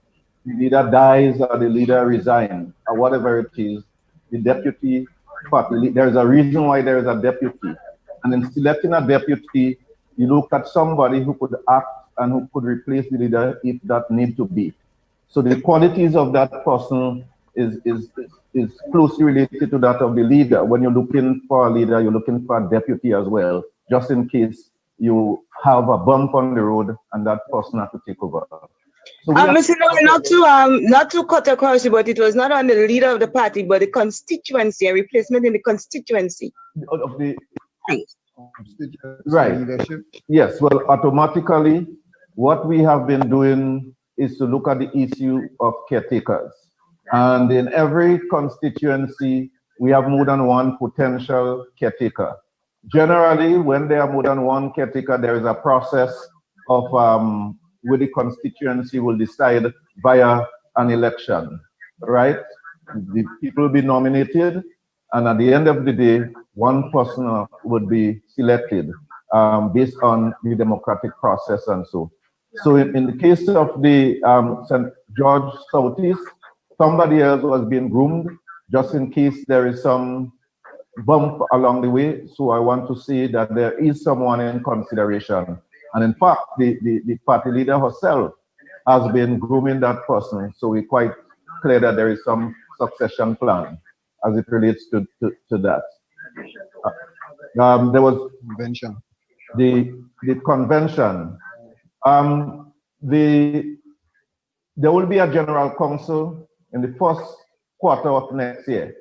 the leader dies or the leader resigns or whatever it is, the deputy party, there's a reason why there is a deputy. And in selecting a deputy, you look at somebody who could act and who could replace the leader if that need to be. So the qualities of that person is closely related to that of the leader. When you're looking for a leader, you're looking for a deputy as well, just in case you have a bump on the road and that person has to take over. So Mr. Not to cut across you, but it was not on the leader of the party, but the constituency, a replacement in the constituency. Of the Constituency right. leadership. Yes, well, automatically, what we have been doing is to look at the issue of caretakers. And in every constituency, we have more than one potential caretaker. Generally, when there are more than one caretaker, there is a process of where the constituency will decide via an election, right? The people will be nominated, and at the end of the day, one person would be selected based on the democratic process and so. So in the case of the St. George Southeast, somebody else was being groomed just in case there is some bump along the way. So I want to say that there is someone in consideration. And in fact, the party leader herself has been grooming that person. So we're quite clear that there is some succession plan as it relates to that. There was Convention. the convention. There will be a general council in the first quarter of next year,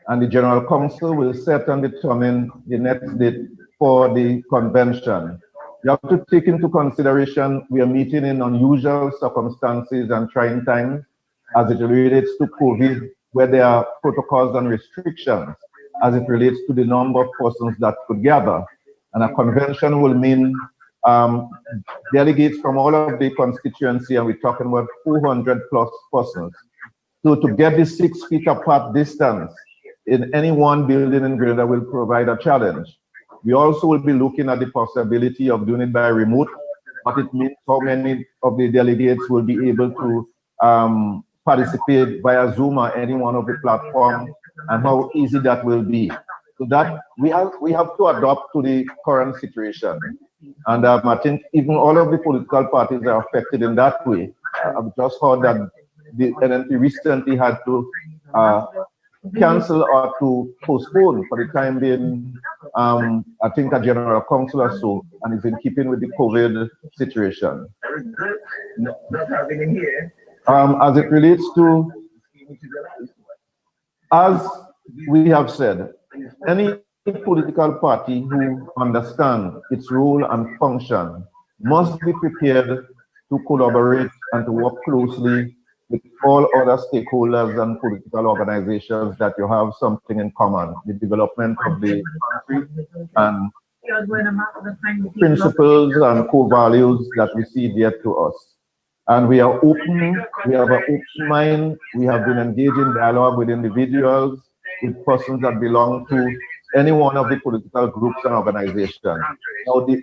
and the general council will set and determine the next date for the convention. You have to take into consideration we are meeting in unusual circumstances and trying times as it relates to COVID, where there are protocols and restrictions as it relates to the number of persons that could gather. And a convention will mean delegates from all of the constituency, and we're talking about 400 plus persons. So to get the 6 feet apart distance in any one building in Grenada will provide a challenge. We also will be looking at the possibility of doing it by remote, but it means how many of the delegates will be able to participate via Zoom or any one of the platforms, and how easy that will be. So that we have to adapt to the current situation. And I think even all of the political parties are affected in that way. I've just heard that the NNP recently had to cancel or to postpone for the time being, I think a general council or so, and it's in keeping with the COVID situation. As it relates to, as we have said, any political party who understands its role and function must be prepared to collaborate and to work closely with all other stakeholders and political organizations that you have something in common, the development of the country and principles and core values that we see dear to us. And we are open, we have an open mind, we have been engaged in dialogue with individuals, with persons that belong to any one of the political groups and organizations. Now, the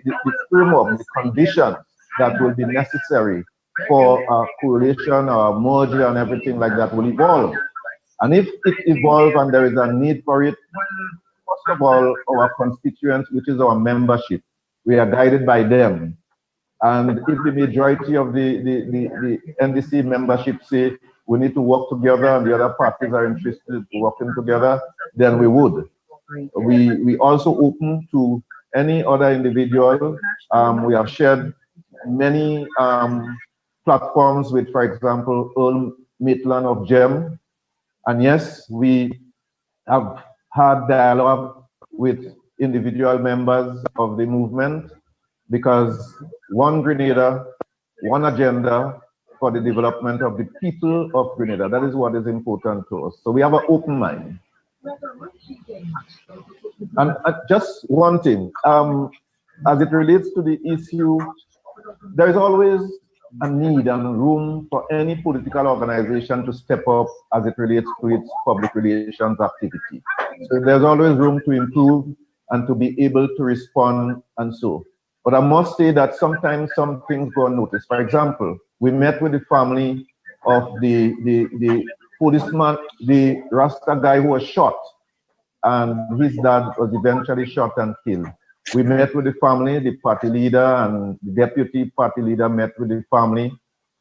framework, the conditions that will be necessary for a coalition or a merger and everything like that will evolve. And if it evolves and there is a need for it, first of all, our constituents, which is our membership, we are guided by them. And if the majority of the NDC membership say we need to work together and the other parties are interested in working together, then we would. We also open to any other individual. We have shared many platforms with, for example, Earl Maitland of GEM. And yes, we have had dialogue with individual members of the movement, because one Grenada, one agenda for the development of the people of Grenada. That is what is important to us. So we have an open mind. And just one thing, as it relates to the issue, there is always a need and room for any political organization to step up as it relates to its public relations activity. So there's always room to improve and to be able to respond and so. But I must say that sometimes some things go unnoticed. For example, we met with the family of the policeman, the Rasta guy who was shot, and his dad was eventually shot and killed. We met with the family, the party leader and the deputy party leader met with the family,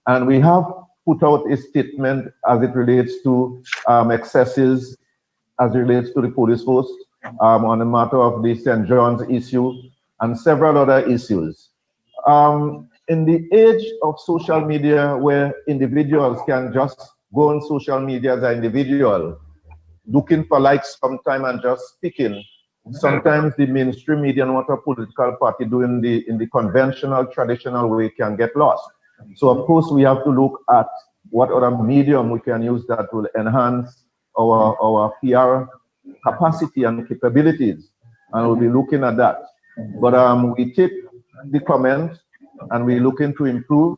and we have put out a statement as it relates to excesses, as it relates to the police force, on the matter of the St. John's issue, and several other issues. In the age of social media, where individuals can just go on social media as an individual, looking for likes sometime and just speaking, sometimes the mainstream media and what a political party do in the conventional, traditional way can get lost. So of course we have to look at what other medium we can use that will enhance our PR capacity and capabilities, and we'll be looking at that. But we take the comment and we're looking to improve,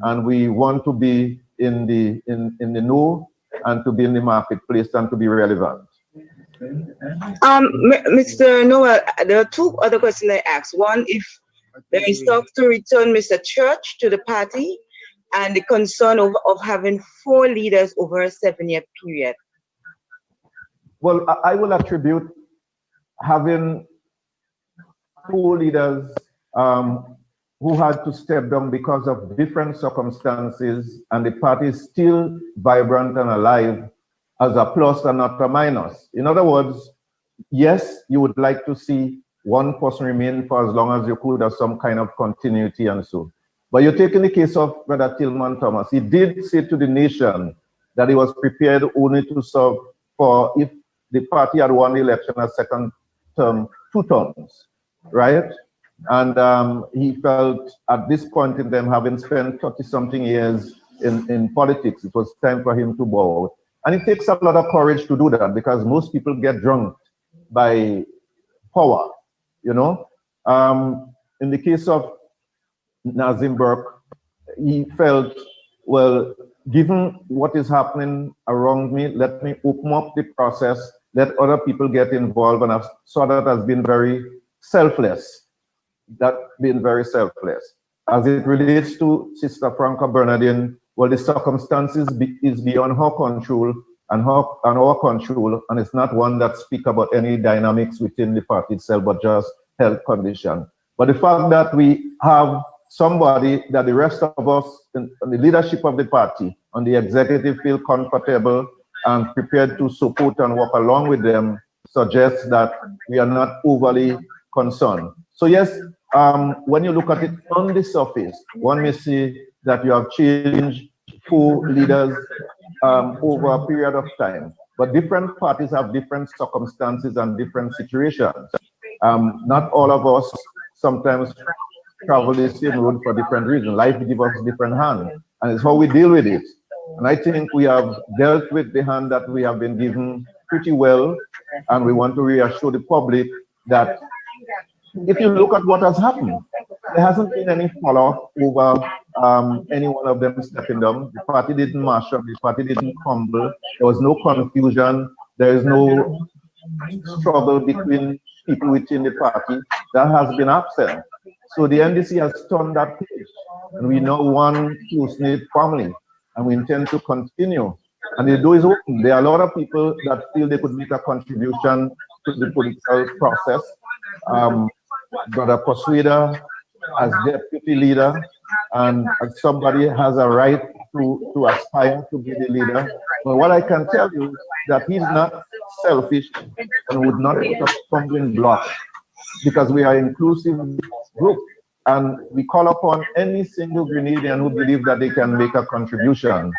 and we want to be in the know and to be in the marketplace and to be relevant. Mr. Noel, there are two other questions I asked. One, if there is talk to return Mr. Church to the party, and the concern of having 4 leaders over a 7-year period. Well, I will attribute having 4 leaders who had to step down because of different circumstances, and the party is still vibrant and alive, as a plus and not a minus. In other words, yes, you would like to see one person remain for as long as you could, have some kind of continuity and so. But you take in the case of Brother Tillman Thomas, he did say to the nation that he was prepared only to serve for, if the party had won the election a second term, 2 terms, right? And he felt at this point in time, having spent 30-something years in politics, it was time for him to bow out. And it takes a lot of courage to do that, because most people get drunk by power, you know. In the case of Nazim Burke, he felt, well, given what is happening around me, let me open up the process, let other people get involved, and I saw that as being very selfless. That being very selfless. As it relates to Sister Franca Bernardine, well, the circumstances is beyond her control and our control, and it's not one that speak about any dynamics within the party itself, but just health condition. But the fact that we have somebody that the rest of us in the leadership of the party and the executive feel comfortable and prepared to support and work along with them suggests that we are not overly concerned. So yes, when you look at it on the surface, one may see that you have changed 4 leaders over a period of time. But different parties have different circumstances and different situations. Not all of us sometimes travel the same road for different reasons. Life gives us different hand, and it's how we deal with it. And I think we have dealt with the hand that we have been given pretty well, and we want to reassure the public that if you look at what has happened, there hasn't been any follow-up over any one of them stepping down. The party didn't mash up, the party didn't crumble, there was no confusion, there is no struggle between people within the party. That has been absent. So the NDC has turned that page, and we know one close-knit family, and we intend to continue. And the door is open. There are a lot of people that feel they could make a contribution to the political process. Brother Persuader as deputy leader, and as somebody has a right to aspire to be the leader. But what I can tell you is that he's not selfish and would not put a stumbling block, because we are an inclusive group, and we call upon any single Grenadian who believes that they can make a contribution.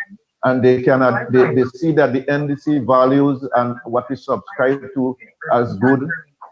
and they see that the NDC values and what we subscribe to as good,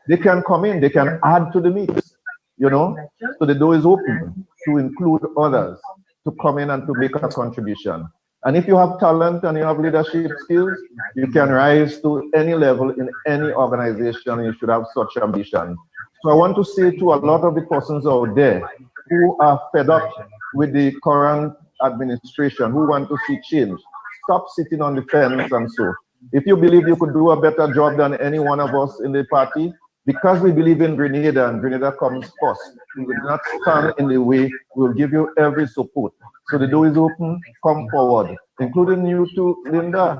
they can come in, they can add to the mix, you know. So the door is open to include others to come in and to make a contribution. And if you have talent and you have leadership skills, you can rise to any level in any organization. You should have such ambition. So I want to say to a lot of the persons out there who are fed up with the current administration, who want to see change, stop sitting on the fence and so. If you believe you could do a better job than any one of us in the party, because we believe in Grenada and Grenada comes first, we will not stand in the way. We'll give you every support. So the door is open, come forward, including you too, Linda.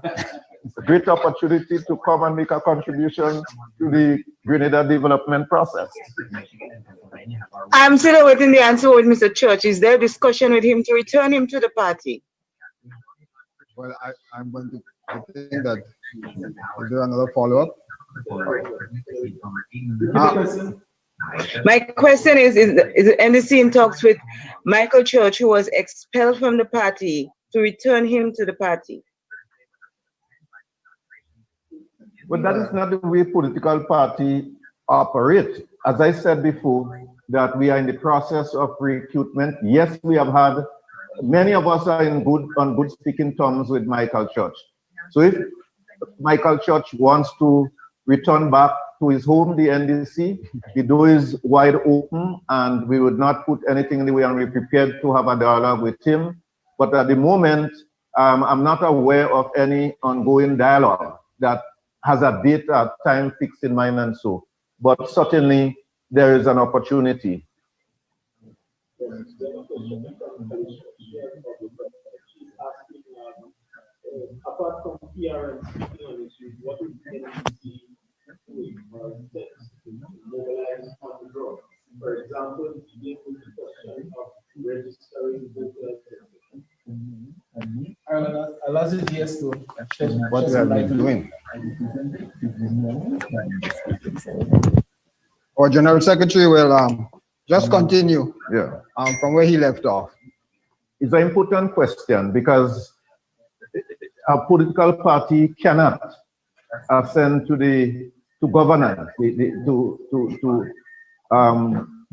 It's a great opportunity to come and make a contribution to the Grenada development process. I'm still awaiting the answer with Mr. Church. Is there a discussion with him to return him to the party? Well, I'm going to, I think that, is there another follow-up? My question is the NDC in talks with Michael Church, who was expelled from the party, to return him to the party? But that is not the way political party operate. As I said before, that we are in the process of recruitment. Yes, we have had, many of us are on good speaking terms with Michael Church. So if Michael Church wants to return back to his home, the NDC, the door is wide open and we would not put anything in the way, and we're prepared to have a dialogue with him. But at the moment, I'm not aware of any ongoing dialogue that has a date, a time fixed in mind and so. But certainly there is an opportunity. Apart from PRM speaking on issues, what is the NDC doing for steps to mobilize on the ground? For example, begin with the question of registering voters. I'll ask the GS to What we have been doing. Our General Secretary will just continue from where he left off. It's an important question because a political party cannot ascend to governance, to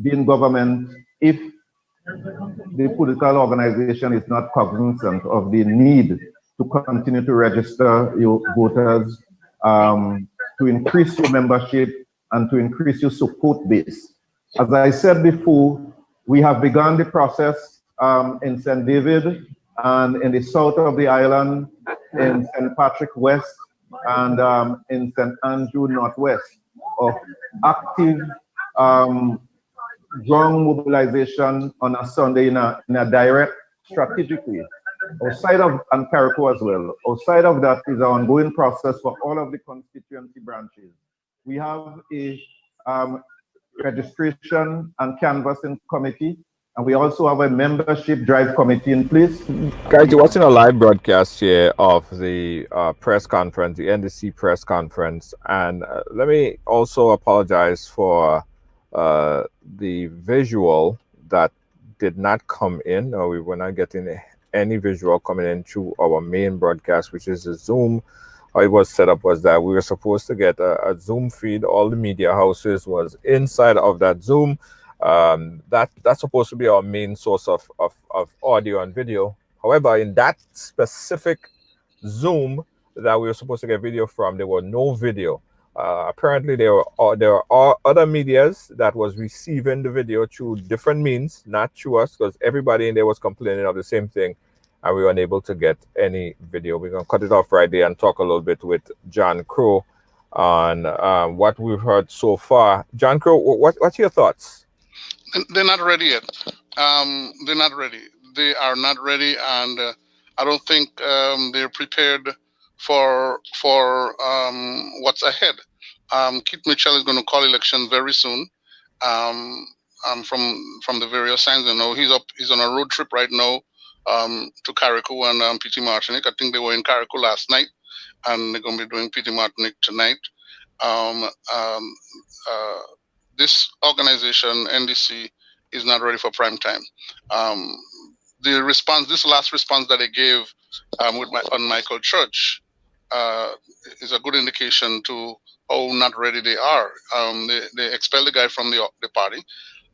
be in government if the political organization is not cognizant of the need to continue to register your voters, to increase your membership and to increase your support base. As I said before, we have begun the process in St. David and in the south of the island, in St. Patrick West and in St. Andrew Northwest, of active strong mobilization on a Sunday in a direct strategic way. Outside of, and Carriacou as well, outside of that is an ongoing process for all of the constituency branches. We have a registration and canvassing committee, and we also have a membership drive committee in place. Guys, you're watching a live broadcast here of the press conference, the NDC press conference. And let me also apologize for the visual that did not come in, or we were not getting any visual coming in through our main broadcast, which is the Zoom. How it was set up was that we were supposed to get a Zoom feed. All the media houses was inside of that Zoom. That's supposed to be our main source of audio and video. However, in that specific Zoom that we were supposed to get video from, there were no video. Apparently there are other medias that was receiving the video through different means, not through us, because everybody in there was complaining of the same thing, and we were unable to get any video. We're gonna cut it off right there and talk a little bit with John Crow on what we've heard so far. John Crow, what's your thoughts? They're not ready yet. They're not ready. They are not ready, and I don't think they're prepared for what's ahead. Keith Mitchell is going to call election very soon. From the various signs, I know he's on a road trip right now to Carriacou and PT Martinique. I think they were in Carriacou last night, and they're going to be doing PT Martinique tonight. This organization, NDC, is not ready for prime time. The response, this last response that they gave on Michael Church is a good indication to how not ready they are. They expelled the guy from the party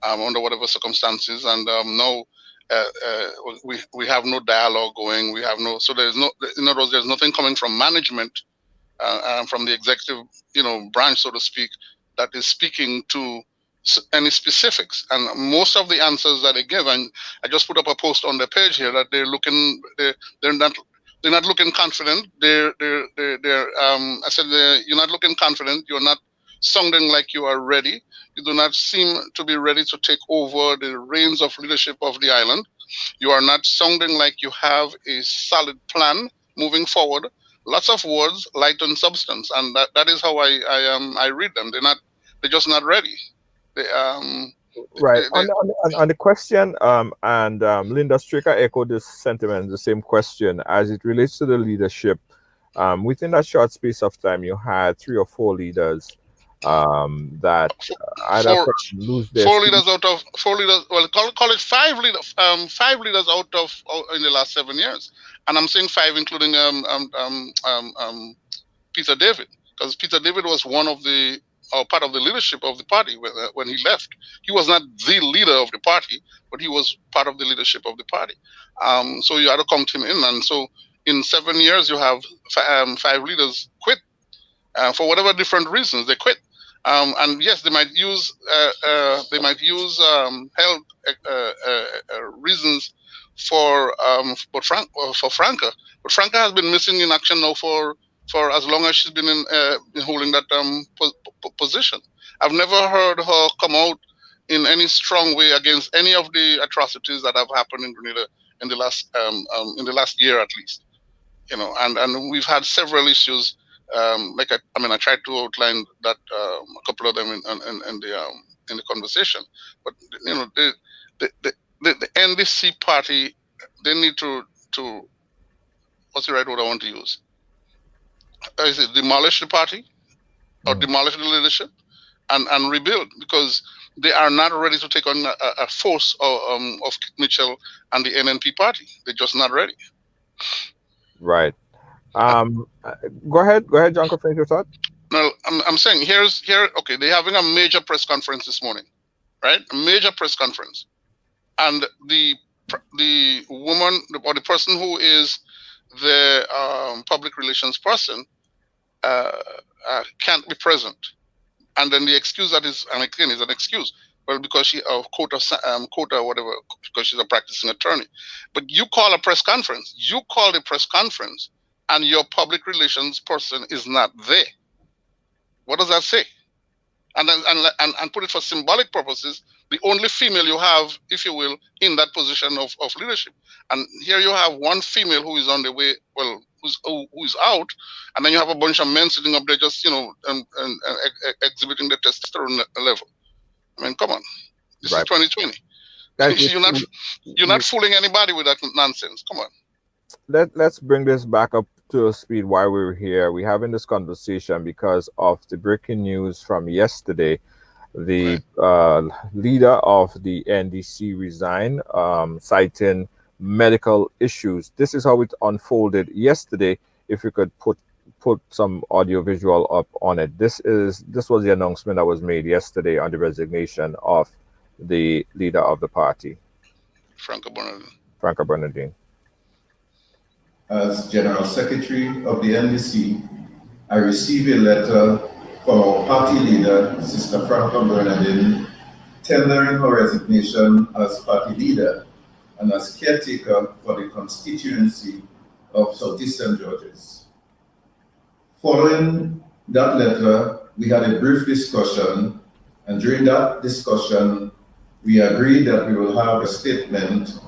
under whatever circumstances, and now we have no dialogue going. We have no, so there's no, in other words, there's nothing coming from management, from the executive, branch, so to speak, that is speaking to any specifics. And most of the answers that they give, and I just put up a post on their page here that they're not looking confident. I said you're not looking confident. You're not sounding like you are ready. You do not seem to be ready to take over the reins of leadership of the island. You are not sounding like you have a solid plan moving forward. Lots of words, light on substance, and that is how I read them. They're just not ready. Right. On the question, and Linda Stricker echoed this sentiment, the same question as it relates to the leadership. Within that short space of time, you had 3 or 4 leaders that either lose their 4 leaders out of 4 leaders. Well, call it 5 leaders. 5 leaders out in the last 7 years, and I'm saying 5, including Peter David, because Peter David was one of the part of the leadership of the party when he left. He was not the leader of the party, but he was part of the leadership of the party. So you had to count him in, and so in 7 years you have 5 leaders quit for whatever different reasons. They quit. And yes, they might use health reasons for Franca, but Franca has been missing in action now for as long as she's been holding that position. I've never heard her come out in any strong way against any of the atrocities that have happened in Grenada in the last year at least. And we've had several issues. I tried to outline that a couple of them in the conversation, but the NDC party, they need to what's the right word I want to use? Is it demolish the party or demolish the leadership and rebuild, because they are not ready to take on a force of Mitchell and the NNP party. They're just not ready. Right. Go ahead, John, finish your thought. No, I'm saying okay, they're having a major press conference this morning, right? A major press conference. And the woman or the person who is the public relations person can't be present. And then the excuse that is, and again, is an excuse. Well, because she quota whatever, because she's a practicing attorney. But you call a press conference. You call the press conference, and your public relations person is not there. What does that say? And put it for symbolic purposes, the only female you have, if you will, in that position of leadership. And here you have one female who is on the way, well, who's out, and then you have a bunch of men sitting up there just, exhibiting the testosterone level. I mean, come on. This is 2020. You're not fooling anybody with that nonsense. Come on. Let's bring this back up to speed why we're here. We're having this conversation because of the breaking news from yesterday. The leader of the NDC resigned, citing medical issues. This is how it unfolded yesterday. If you could put some audio visual up on it. This was the announcement that was made yesterday on the resignation of the leader of the party, Franca Bernardine. As General Secretary of the NDC, I received a letter from our party leader, Sister Franca Bernardine, tendering her resignation as party leader and as caretaker for the constituency of Southeastern Georges. Following that letter, we had a brief discussion, and during that discussion, we agreed that we will have a statement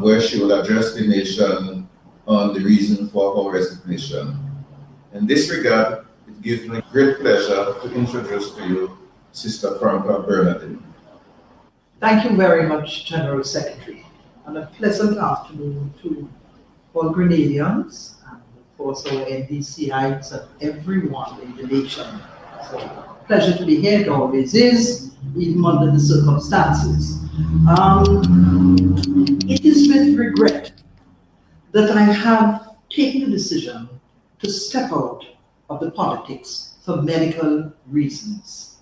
where she will address the nation on the reason for her resignation. In this regard, it gives me great pleasure to introduce to you Sister Franca Bernardine. Thank you very much, General Secretary, and a pleasant afternoon to all Grenadians, and of course our NDCites and everyone in the nation. So, pleasure to be here, it always is, even under the circumstances. It is with regret that I have taken the decision to step out of the politics for medical reasons.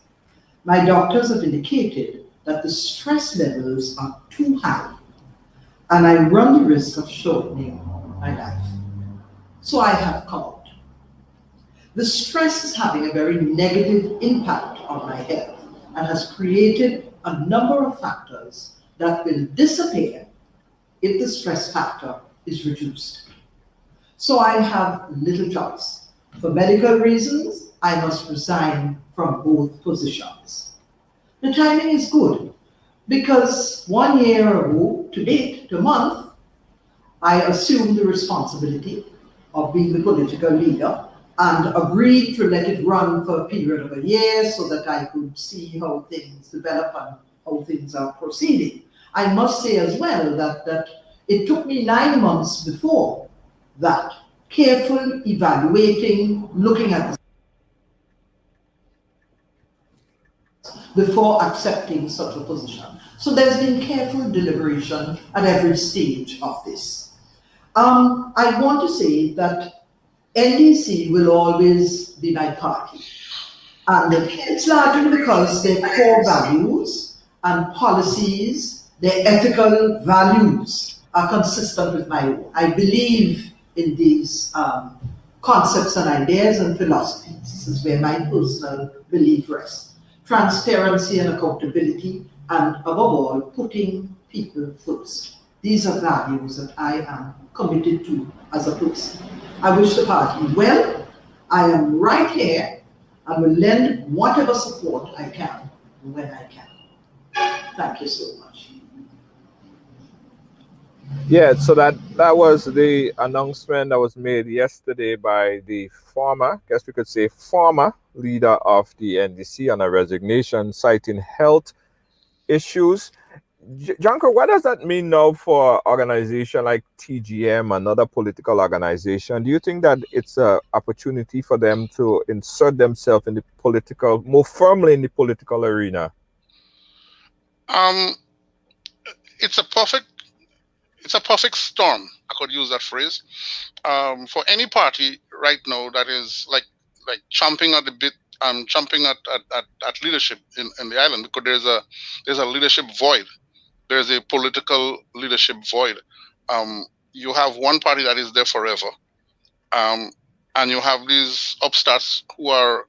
My doctors have indicated that the stress levels are too high and I run the risk of shortening my life. So I have come out. The stress is having a very negative impact on my health and has created a number of factors that will disappear if the stress factor is reduced. So I have little choice. For medical reasons, I must resign from both positions. The timing is good because 1 year ago, to date, to month, I assumed the responsibility of being the political leader and agreed to let it run for a period of a year so that I could see how things develop and how things are proceeding. I must say as well that it took me 9 months before that, careful evaluating, looking at before accepting such a position. So there's been careful deliberation at every stage of this. I want to say that NDC will always be my party. And it's largely because their core values and policies, their ethical values are consistent with my own. I believe in these concepts and ideas and philosophies. This is where my personal belief rests. Transparency and accountability, and above all, putting people first. These are values that I am committed to as a person. I wish the party well. I am right here and will lend whatever support I can when I can. Thank you so much. Yeah, so that was the announcement that was made yesterday by the former, I guess we could say former leader of the NDC on a resignation, citing health issues. Janko, what does that mean now for organization like TGM and other political organization? Do you think that it's an opportunity for them to insert themselves in the political, more firmly in the political arena? It's a perfect storm. I could use that phrase for any party right now that is like chomping at the bit, chomping at leadership in the island, because there's a leadership void. There's a political leadership void. You have one party that is there forever, and you have these upstarts who are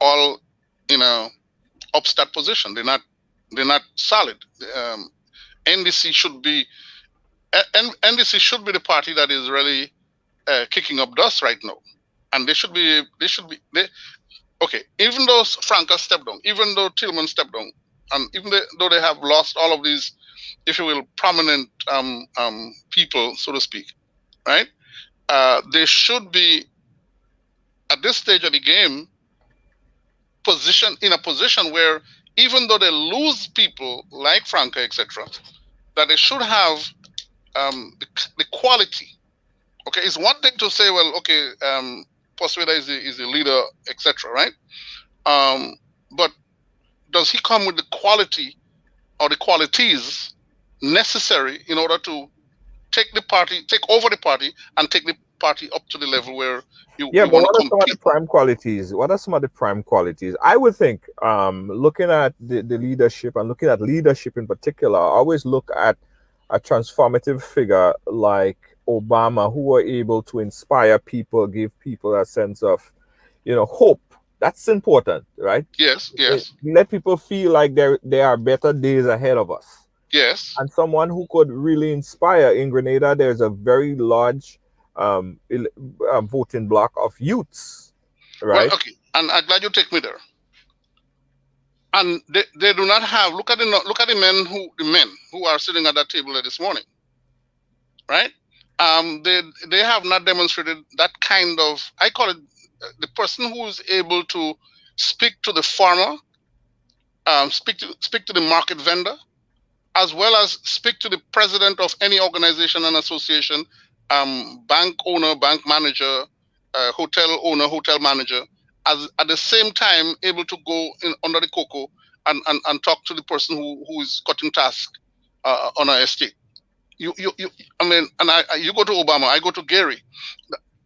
all in a upstart position. They're not solid. NDC should be the party that is really kicking up dust right now, and okay. Even though Franca stepped down, even though Tillman stepped down, and even though they have lost all of these, if you will, prominent people, so to speak, right? They should be at this stage of the game in a position where, even though they lose people like Franca, etc., that they should have the quality. Okay, it's one thing to say, well, okay, Posweda is the leader, etc., right? But does he come with the quality or the qualities necessary in order to take over the party, and take the party up to the level where you but want what to are some of the prime qualities? What are some of the prime qualities? I would think, looking at the leadership and looking at leadership in particular, I always look at a transformative figure like Obama, who were able to inspire people, give people a sense of, hope. That's important, right? Yes. Let people feel like there are better days ahead of us. Yes. And someone who could really inspire. In Grenada, there's a very large voting block of youths, right? Well, okay, and I'm glad you take me there. And they do not have. Look at the men who are sitting at that table this morning, right? They have not demonstrated that kind of. I call it the person who is able to speak to the farmer, speak to the market vendor, as well as speak to the president of any organization and association, bank owner, bank manager, hotel owner, hotel manager, as at the same time able to go under the cocoa and talk to the person who is cutting task on our estate. I mean, and you go to Obama, I go to Gary.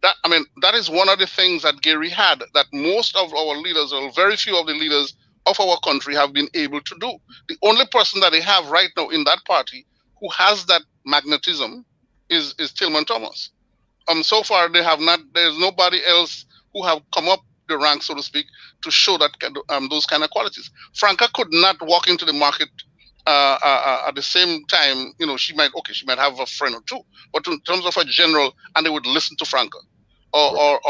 I mean, that is one of the things that Gary had that most of our leaders, or very few of the leaders of our country, have been able to do. The only person that they have right now in that party who has that magnetism is Tillman Thomas. So far they have not. There's nobody else who have come up the ranks, so to speak, to show that those kind of qualities. Franca could not walk into the market at the same time. You know, she might have a friend or two, but in terms of a general, and they would listen to Franca, or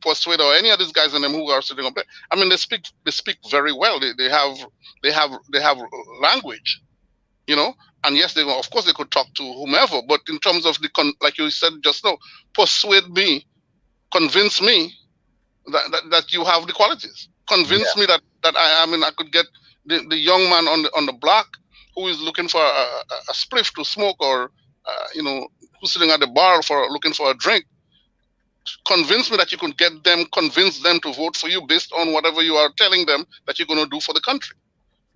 Persuade, or any of these guys in them who are sitting up there. I mean, they speak very well. They have language, you know. And yes, of course they could talk to whomever, but in terms of like you said just now, persuade me, convince me that you have the qualities. Convince me that I could get the young man on the block who is looking for a spliff to smoke, or you know, who's sitting at the bar looking for a drink. Convince me that you can convince them to vote for you based on whatever you are telling them that you're going to do for the country.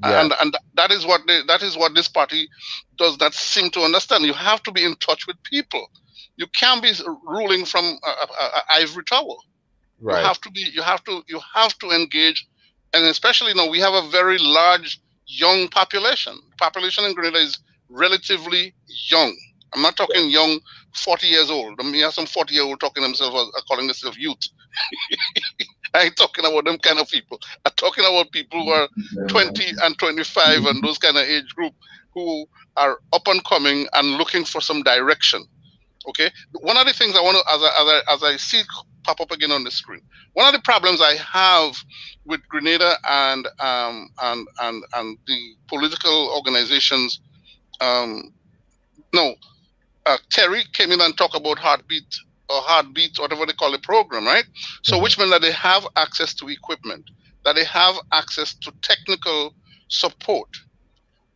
Yeah. And that is what this party does not seem to understand. You have to be in touch with people. You can't be ruling from an ivory tower. Right. You have to engage, and especially now we have a very large young population. Population in Grenada is relatively young. I'm not talking young, 40 years old. I mean, you have some 40-year-old calling themselves youth. I ain't talking about them kind of people. I'm talking about people who are 20 and 25 and those kind of age group who are up and coming and looking for some direction. Okay. One of the things I want to, as I see it pop up again on the screen, one of the problems I have with Grenada and the political organizations, Terry came in and talked about heartbeat, whatever they call the program, right? So which means that they have access to equipment, that they have access to technical support.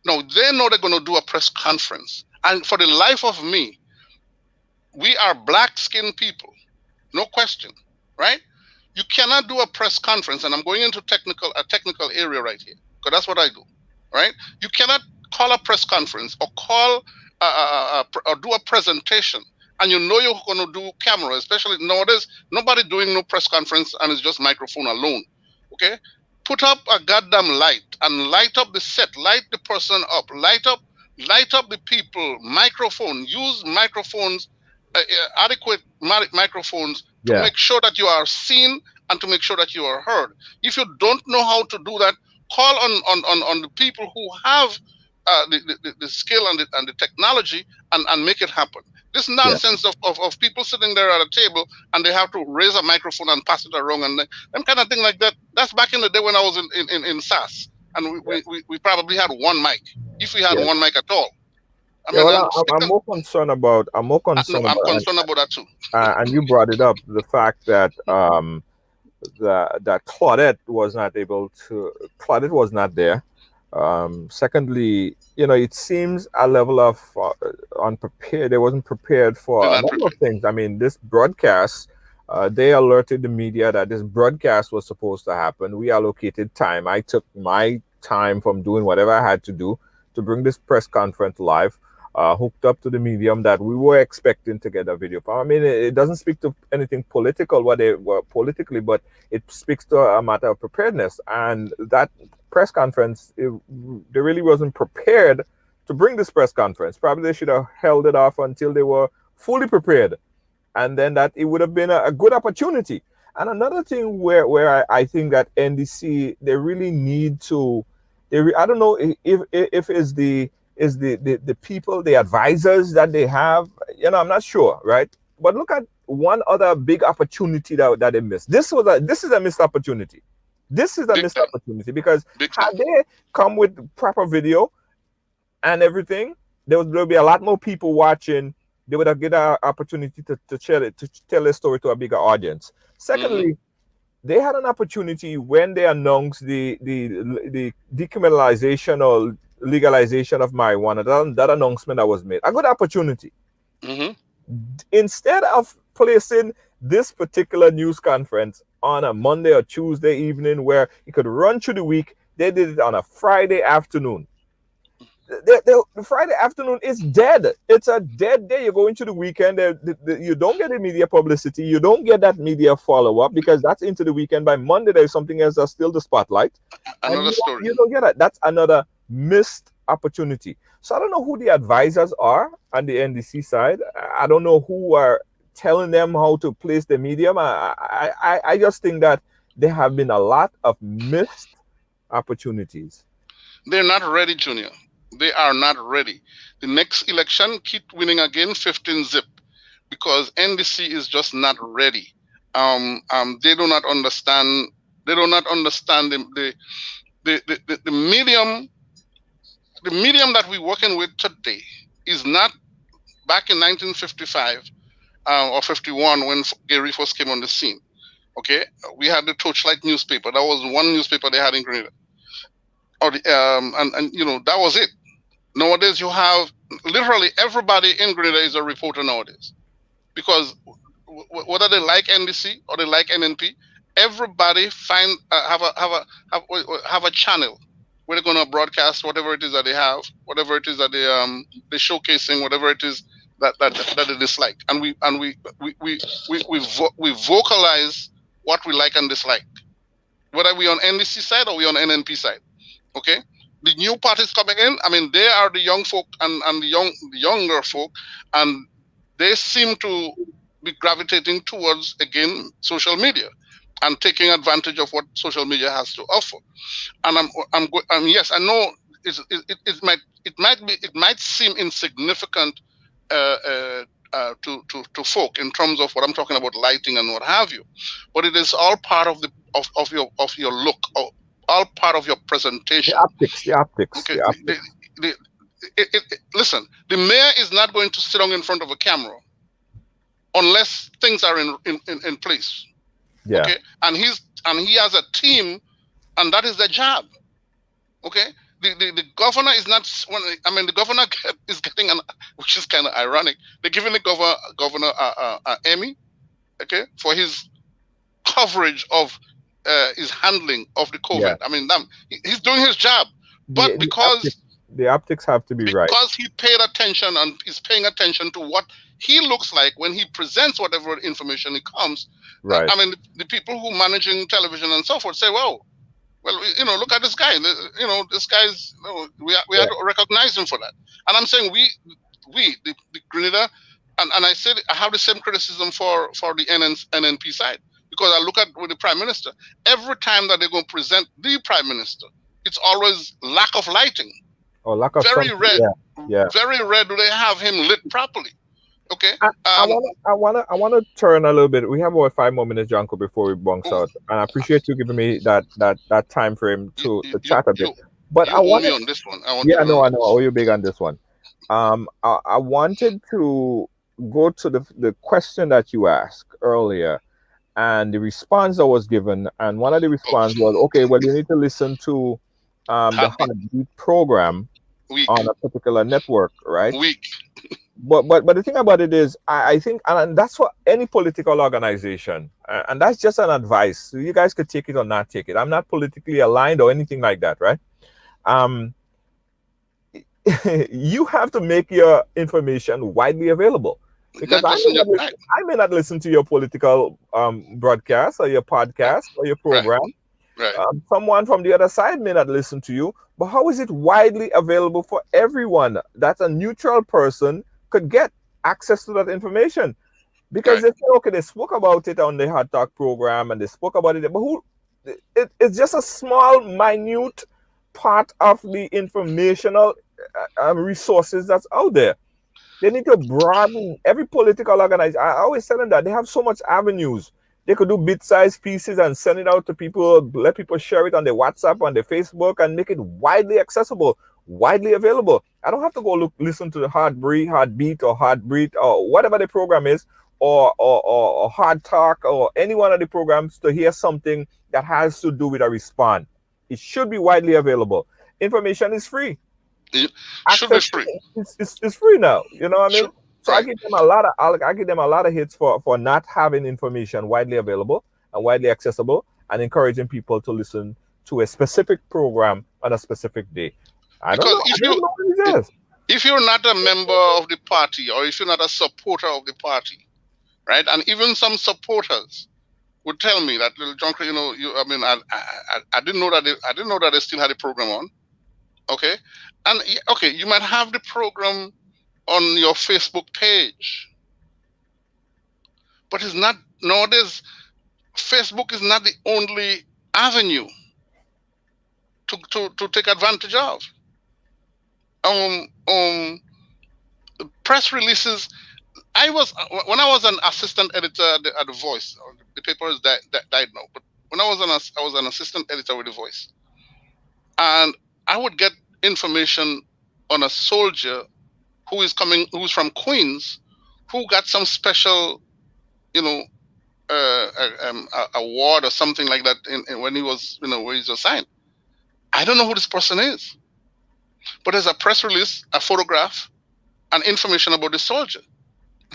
Now, they know they're going to do a press conference. And for the life of me, we are black-skinned people, no question, right? You cannot do a press conference, and I'm going into a technical area right here, because that's what I do, right? You cannot call a press conference or or do a presentation, and you know you're going to do camera, especially nowadays, nobody doing no press conference and it's just microphone alone, okay? Put up a goddamn light and light up the set, light the person up, light up the people, microphone, use microphones, adequate microphones to make sure that you are seen and to make sure that you are heard. If you don't know how to do that, call on the people who have the skill and the technology and make it happen. This nonsense of people sitting there at a table and they have to raise a microphone and pass it around and them kind of thing like that. That's back in the day when I was in SAS, and we probably had one mic, if we had one mic at all. I'm more concerned about. I'm concerned about that too. And you brought it up, the fact that that Claudette was not able to. Claudette was not there. Secondly, you know, it seems a level of unprepared. They wasn't prepared for a number of things. I mean, this broadcast, they alerted the media that this broadcast was supposed to happen. We allocated time. I took my time from doing whatever I had to do to bring this press conference live, hooked up to the medium that we were expecting to get a video from. I mean, it doesn't speak to anything political, what they were politically, but it speaks to a matter of preparedness. And that press conference, they really wasn't prepared to bring this press conference. Probably they should have held it off until they were fully prepared, and then that it would have been a good opportunity. And another thing where I think that NDC, they really need to, I don't know if it's the people, the advisors that they have, you know, I'm not sure, right? But look at one other big opportunity that they missed. This is a missed opportunity. This is a missed opportunity, because had they come with proper video and everything, there will be a lot more people watching. They would have get an opportunity to share it, to tell their story to a bigger audience. Secondly, they had an opportunity when they announced the decriminalization or legalization of marijuana, that announcement that was made, a good opportunity. Instead of placing this particular news conference on a Monday or Tuesday evening where it could run through the week, they did it on a Friday afternoon. The Friday afternoon is dead. It's a dead day. You go into the weekend, you don't get the media publicity. You don't get that media follow-up because that's into the weekend. By Monday, there's something else that's still the spotlight. And Another story. you don't get that. That's another missed opportunity. So I don't know who the advisors are on the NDC side. I don't know who are telling them how to place the medium. I just think that there have been a lot of missed opportunities. They're not ready, Junior. They are not ready. The next election, keep winning again, 15 zip, because NDC is just not ready. They do not understand. They do not understand the medium. The medium that we're working with today is not back in 1955 or 51 when Gary first came on the scene. Okay, we had the Torchlight newspaper. That was one newspaper they had in Grenada. Or and you know, that was it. Nowadays you have literally everybody in Grenada is a reporter nowadays, because whether they like NDC or they like NNP, everybody have a channel where they're going to broadcast whatever it is that they have, whatever it is that they're showcasing, whatever it is that they dislike, and we vocalize what we like and dislike, whether we on NDC side or we on NNP side. Okay, the new parties coming in, I mean, they are the young folk and the younger folk, and they seem to be gravitating towards, again, social media and taking advantage of what social media has to offer. And yes, I know it might seem insignificant to folk in terms of what I'm talking about, lighting and what have you, but it is all part of your look, or all part of your presentation. The optics. Okay. Listen, the mayor is not going to sit down in front of a camera unless things are in place. Yeah. Okay. And he has a team, and that is their job. Okay. The governor is not. The governor is getting which is kind of ironic. They're giving the governor an Emmy, okay, for his coverage of his handling of the COVID. Yeah. I mean, he's doing his job, but because the optics have to be right, because he paid attention and is paying attention to what he looks like when he presents whatever information it comes. Right. I mean, the people who managing television and so forth say, well, you know, look at this guy. You know, this guy's. You know, we have to recognize him for that. And I'm saying the Grenada, and I said I have the same criticism for the NNP side, because I look at with the Prime Minister. Every time that they're going to present the Prime Minister, it's always lack of lighting. Or lack of very rare. Yeah. Very rare do they have him lit properly. Okay. I wanna turn a little bit. We have about 5 more minutes, Janko, before we bounce out. And I appreciate you giving me that time frame to chat a bit. But I want on this one. I know. I owe you big on this one. I wanted to go to the question that you asked earlier, and the response that was given. And one of the responses was, okay, well, you need to listen to the Heartbeat program on a particular network, right? But the thing about it is, I think, and that's what any political organization, and that's just an advice. So you guys could take it or not take it. I'm not politically aligned or anything like that, right? You have to make your information widely available, because I may not listen to your political broadcast or your podcast or your program. Right. Someone from the other side may not listen to you, but how is it widely available for everyone that a neutral person could get access to that information? Because they say, okay, they spoke about it on the Hot Talk program and they spoke about it, but it's just a small, minute part of the informational resources that's out there. They need to broaden every political organization. I always tell them that they have so much avenues. They could do bit-sized pieces and send it out to people, let people share it on their WhatsApp, on their Facebook, and make it widely accessible, widely available. I don't have to go listen to the Heartbeat or whatever the program is, or Hard Talk or any one of the programs to hear something that has to do with a response. It should be widely available. Information is free. It should be free. It's free now. You know what I mean? Sure. So I give them a lot of hits for not having information widely available and widely accessible, and encouraging people to listen to a specific program on a specific day. I don't Because know. I don't know what it is. if you're not a member of the party, or if you're not a supporter of the party, right? And even some supporters would tell me that, little John, you know, I mean, I didn't know that I didn't know that they still had a program on. Okay, and okay, you might have the program on your Facebook page, but it's not nowadays. Facebook is not the only avenue to take advantage of. Press releases. When I was an assistant editor at the Voice. The paper is died now, but when I was an assistant editor with the Voice, and I would get information on a soldier who's from Queens, who got some special, you know, award or something like that when he was, you know, where he's assigned. I don't know who this person is, but there's a press release, a photograph, and information about the soldier.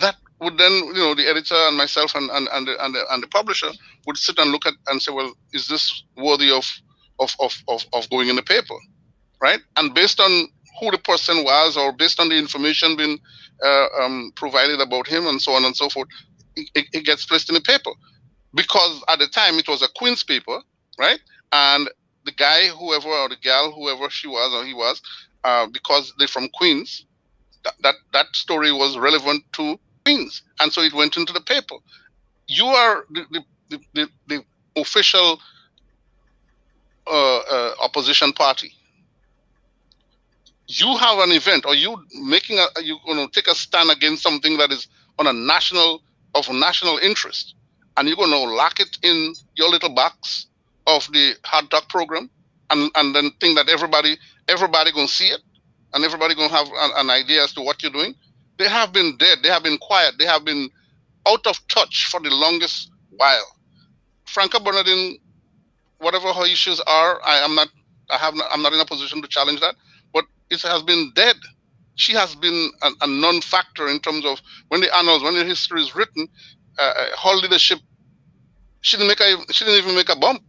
That would then, you know, the editor and myself and the publisher would sit and look at and say, well, is this worthy of going in the paper, right? And based on who the person was, or based on the information being provided about him, and so on and so forth, it gets placed in the paper. Because at the time it was a Queen's paper, right? And the guy, whoever, or the gal, whoever she was or he was, because they're from Queens, that story was relevant to Queens, and so it went into the paper. You are the official opposition party. You have an event, or you take a stand against something that is on a national interest, and you're going to lock it in your little box of the hot dog program, and then think that everybody going to see it, and everybody going to have an idea as to what you're doing. They have been dead. They have been quiet. They have been out of touch for the longest while. Franca Bernardine, whatever her issues are, I'm not in a position to challenge that, but it has been dead. She has been a non-factor in terms of when the history is written. Her leadership, she didn't even make a bump,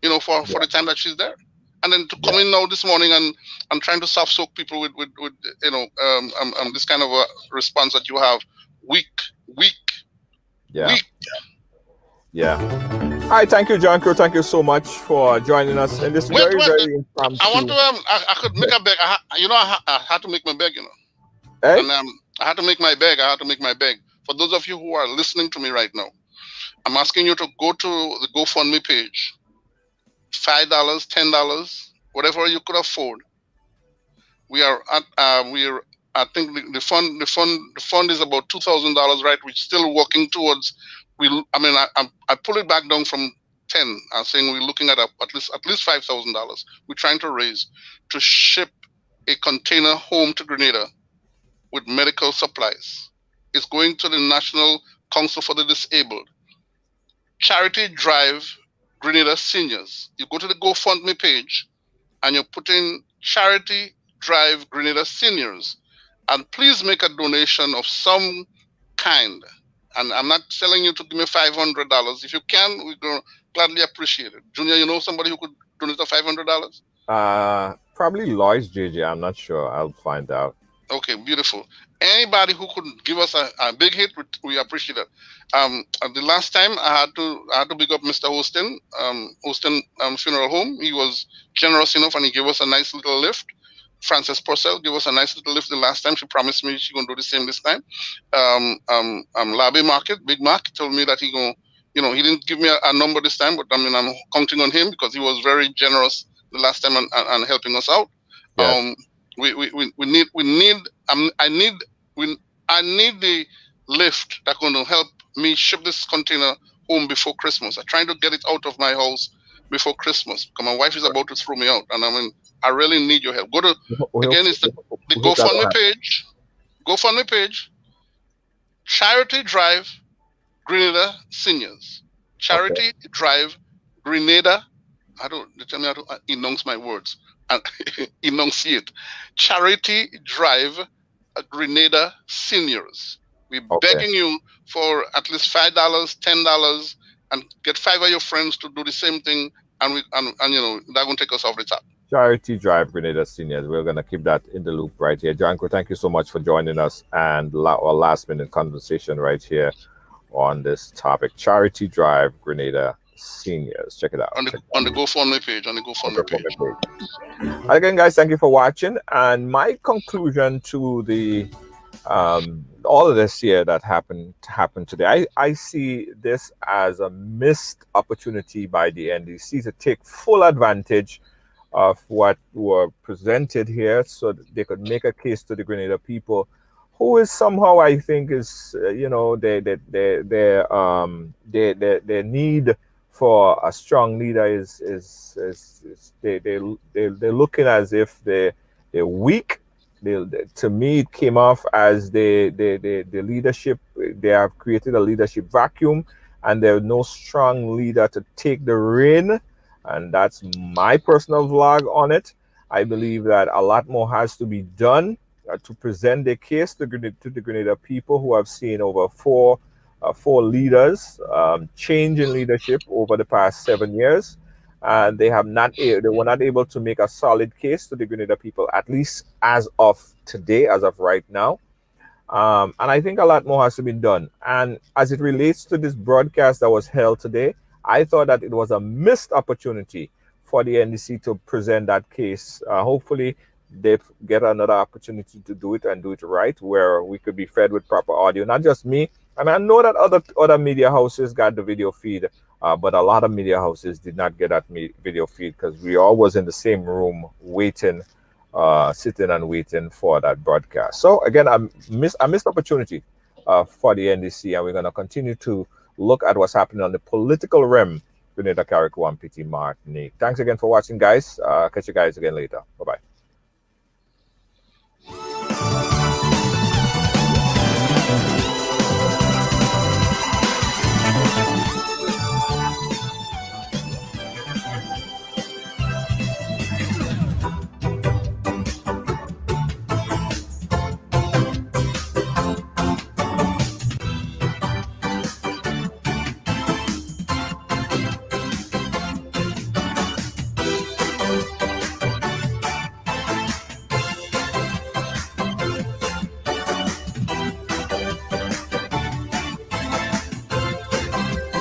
you know, for the time that she's there. And then to come in now this morning and trying to soft soak people with you know, this kind of a response that you have, weak. Yeah. All right, thank you, John Crow. Thank you so much for joining us in this very impromptu. I want to I could make a beg. I had to make my beg, you know. Hey? And I had to make my beg. For those of you who are listening to me right now, I'm asking you to go to the GoFundMe page. $5, $10, whatever you could afford. We are at I think the fund is about $2,000, right? We're still working towards. I pull it back down from 10. I'm saying we're looking at at least $5,000. We're trying to raise to ship a container home to Grenada with medical supplies. It's going to the National Council for the Disabled. Charity Drive Grenada Seniors. You go to the GoFundMe page and you put in Charity Drive Grenada Seniors, and please make a donation of some kind. And I'm not telling you to give me $500. If you can, we're going to gladly appreciate it. Junior, you know somebody who could donate $500? Probably Lois JJ. I'm not sure. I'll find out. Okay, beautiful. Anybody who could give us a big hit, we appreciate it. The last time I had to big up Mr. Austin Funeral Home. He was generous enough and he gave us a nice little lift. Frances Purcell gave us a nice little lift the last time. She promised me she's gonna do the same this time. Labby Market, Big Mark, told me that he didn't give me a number this time, but I mean I'm counting on him because he was very generous the last time and helping us out. Yes. I need the lift that's going to help me ship this container home before Christmas. I'm trying to get it out of my house before Christmas because my wife is about to throw me out, and I really need your help. Go to it's the GoFundMe page. GoFundMe page. Charity Drive Grenada Seniors. Charity Drive Grenada. They tell me how to enunciate my words. Enunciate. Charity Drive Grenada Seniors. We're begging you for at least $5, $10, and get 5 of your friends to do the same thing, and they're going to take us off the top. Charity Drive Grenada Seniors. We're going to keep that in the loop right here. Janko, thank you so much for joining us and our last minute conversation right here on this topic. Charity Drive Grenada Seniors. Check it out. On the GoFundMe page. On the GoFundMe page. And again, guys, thank you for watching. And my conclusion to the all of this here that happened today, I see this as a missed opportunity by the NDC to take full advantage of what were presented here, so that they could make a case to the Grenada people, who is somehow, I think, is their need for a strong leader is they're looking as if they're weak. To me, it came off as the leadership. They have created a leadership vacuum, and there's no strong leader to take the reign. And that's my personal vlog on it. I believe that a lot more has to be done to present the case to the Grenada people, who have seen over four leaders change in leadership over the past 7 years. And they were not able to make a solid case to the Grenada people, at least as of today, as of right now. And I think a lot more has to be done. And as it relates to this broadcast that was held today, I thought that it was a missed opportunity for the NDC to present that case. Hopefully, they get another opportunity to do it and do it right, where we could be fed with proper audio. Not just me. I mean, I know that other media houses got the video feed, but a lot of media houses did not get that video feed, because we all was in the same room waiting, sitting and waiting for that broadcast. So again, a missed opportunity for the NDC, and we're going to continue to look at what's happening on the political realm, Grenada, Carriacou, and Petit Martinique. Thanks again for watching, guys. Catch you guys again later. Bye-bye.